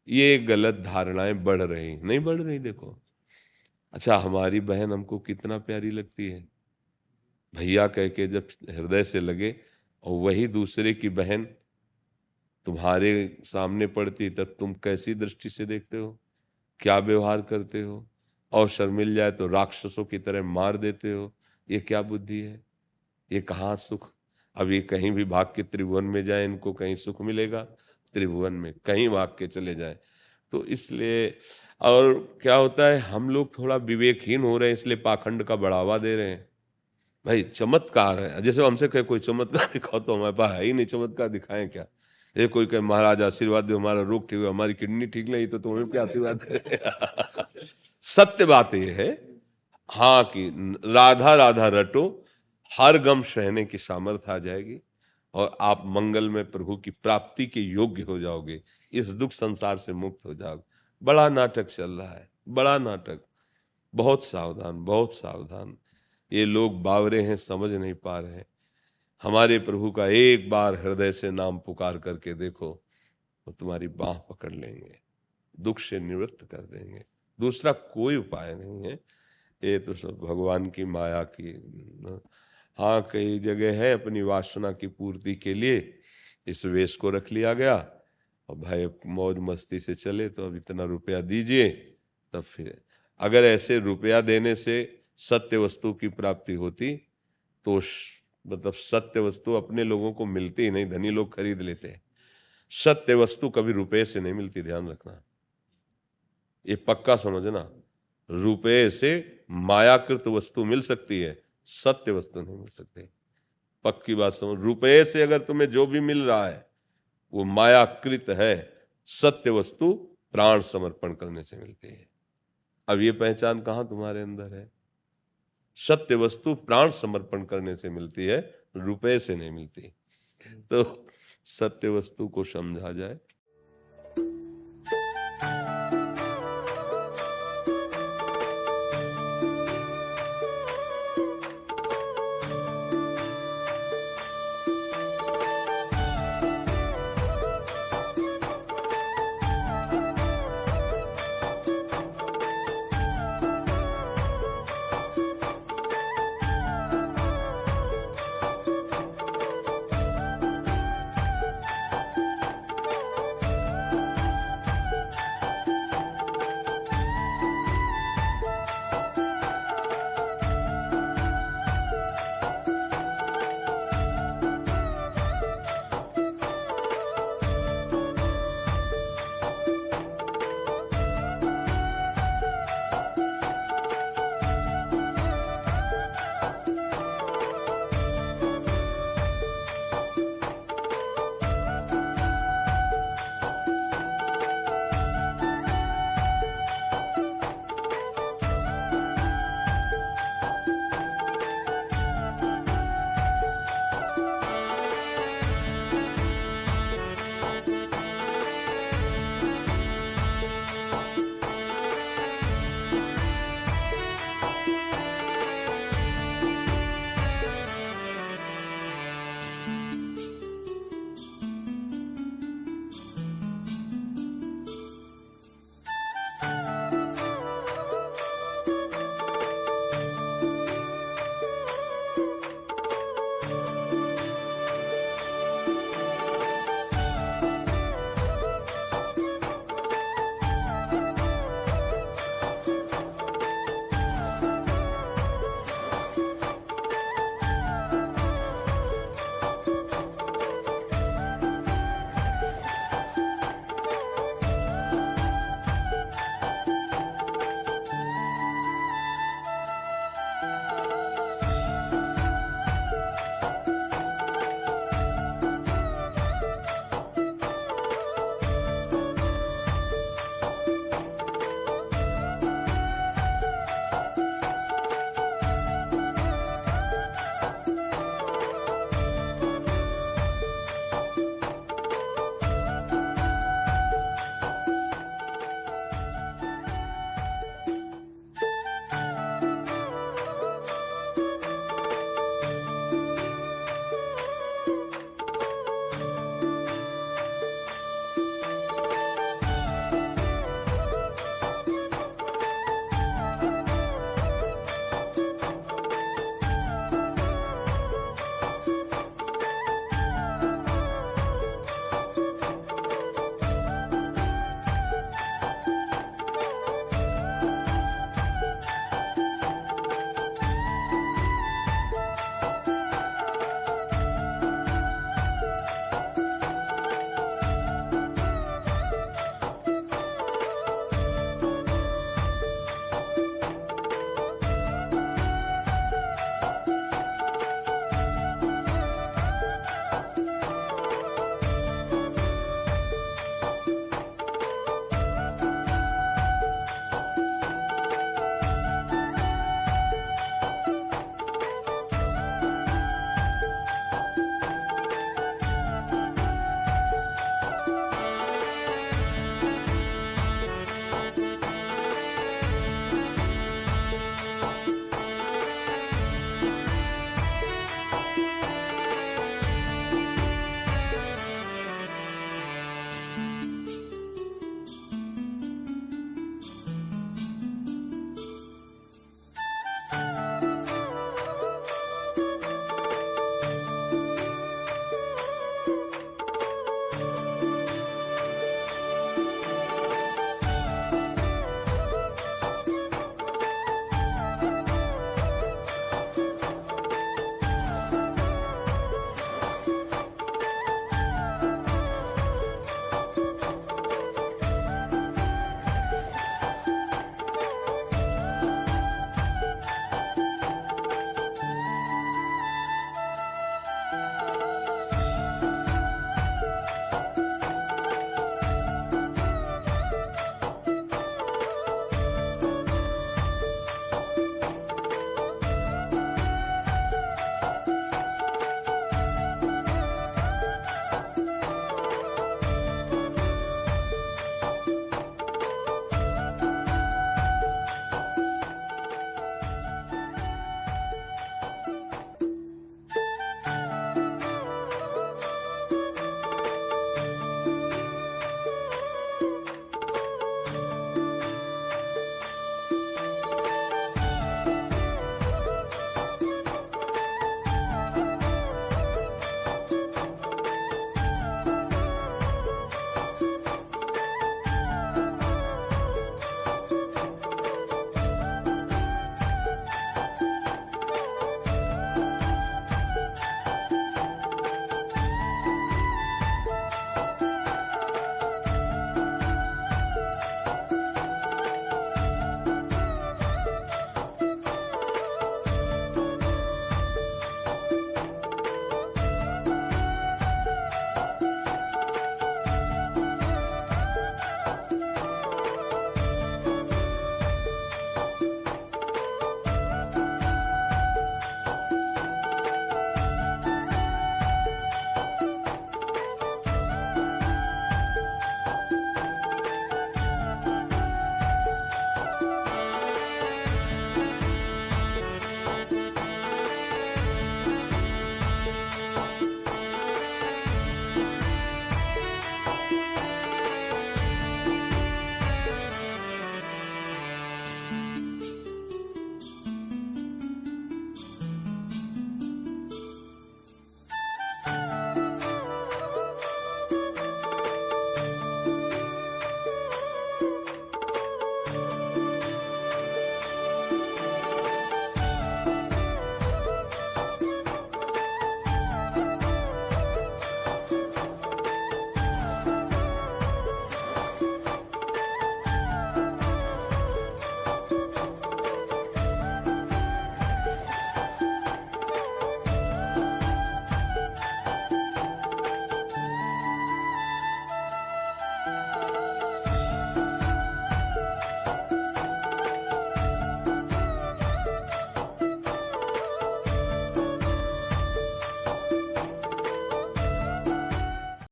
ये गलत धारणाएं बढ़ रही, नहीं बढ़ रही, देखो। अच्छा, हमारी बहन हमको कितना प्यारी लगती है, भैया कह के जब हृदय से लगे, और वही दूसरे की बहन तुम्हारे सामने पड़ती, तब तुम कैसी दृष्टि से देखते हो, क्या व्यवहार करते हो। अवसर मिल जाए तो राक्षसों की तरह मार देते हो। ये क्या बुद्धि है, ये कहाँ सुख। अब ये कहीं भी भाग के त्रिभुवन में जाए, इनको कहीं सुख मिलेगा? त्रिभुवन में कहीं भाग के चले जाए। तो इसलिए, और क्या होता है, हम लोग थोड़ा विवेकहीन हो रहे हैं, इसलिए पाखंड का बढ़ावा दे रहे हैं। भाई चमत्कार है, जैसे हमसे कहे कोई चमत्कार दिखाओ, तो हमारे पास है ही नहीं, चमत्कार दिखाएं क्या। ये कोई कहे महाराज आशीर्वाद दो, हमारा रोग ठीक हो, हमारी किडनी ठीक नहीं, तो तुम्हें क्या आशीर्वाद दे। सत्य बात ये है, हाँ, कि राधा राधा रटो, हर गम सहने की सामर्थ्य आ जाएगी और आप मंगल में प्रभु की प्राप्ति के योग्य हो जाओगे, इस दुख संसार से मुक्त हो जाओगे। बड़ा नाटक चल रहा है, बड़ा नाटक। बहुत सावधान, बहुत सावधान। ये लोग बावरे हैं, समझ नहीं पा रहे हैं। हमारे प्रभु का एक बार हृदय से नाम पुकार करके देखो, वो तुम्हारी बाह पकड़ लेंगे, दुख से निवृत्त कर देंगे। दूसरा कोई उपाय नहीं है, ये तो सब भगवान की माया की। हाँ, कई जगह है अपनी वासना की पूर्ति के लिए इस वेश को रख लिया गया, और भाई मौज मस्ती से चले, तो अब इतना रुपया दीजिए, तब फिर अगर ऐसे रुपया देने से सत्य वस्तु की प्राप्ति होती तो मतलब सत्य वस्तु अपने लोगों को मिलती ही नहीं, धनी लोग खरीद लेते हैं। सत्य वस्तु कभी रुपए से नहीं मिलती, ध्यान रखना, ये पक्का समझना। रुपए से मायाकृत वस्तु मिल सकती है, सत्य वस्तु नहीं मिल सकती, पक्की बात समझ। रुपए से अगर तुम्हें जो भी मिल रहा है वो मायाकृत है, सत्य वस्तु प्राण समर्पण करने से मिलती है। अब ये पहचान कहाँ तुम्हारे अंदर है? सत्य वस्तु प्राण समर्पण करने से मिलती है, रुपए से नहीं मिलती। तो सत्य वस्तु को समझा जाए,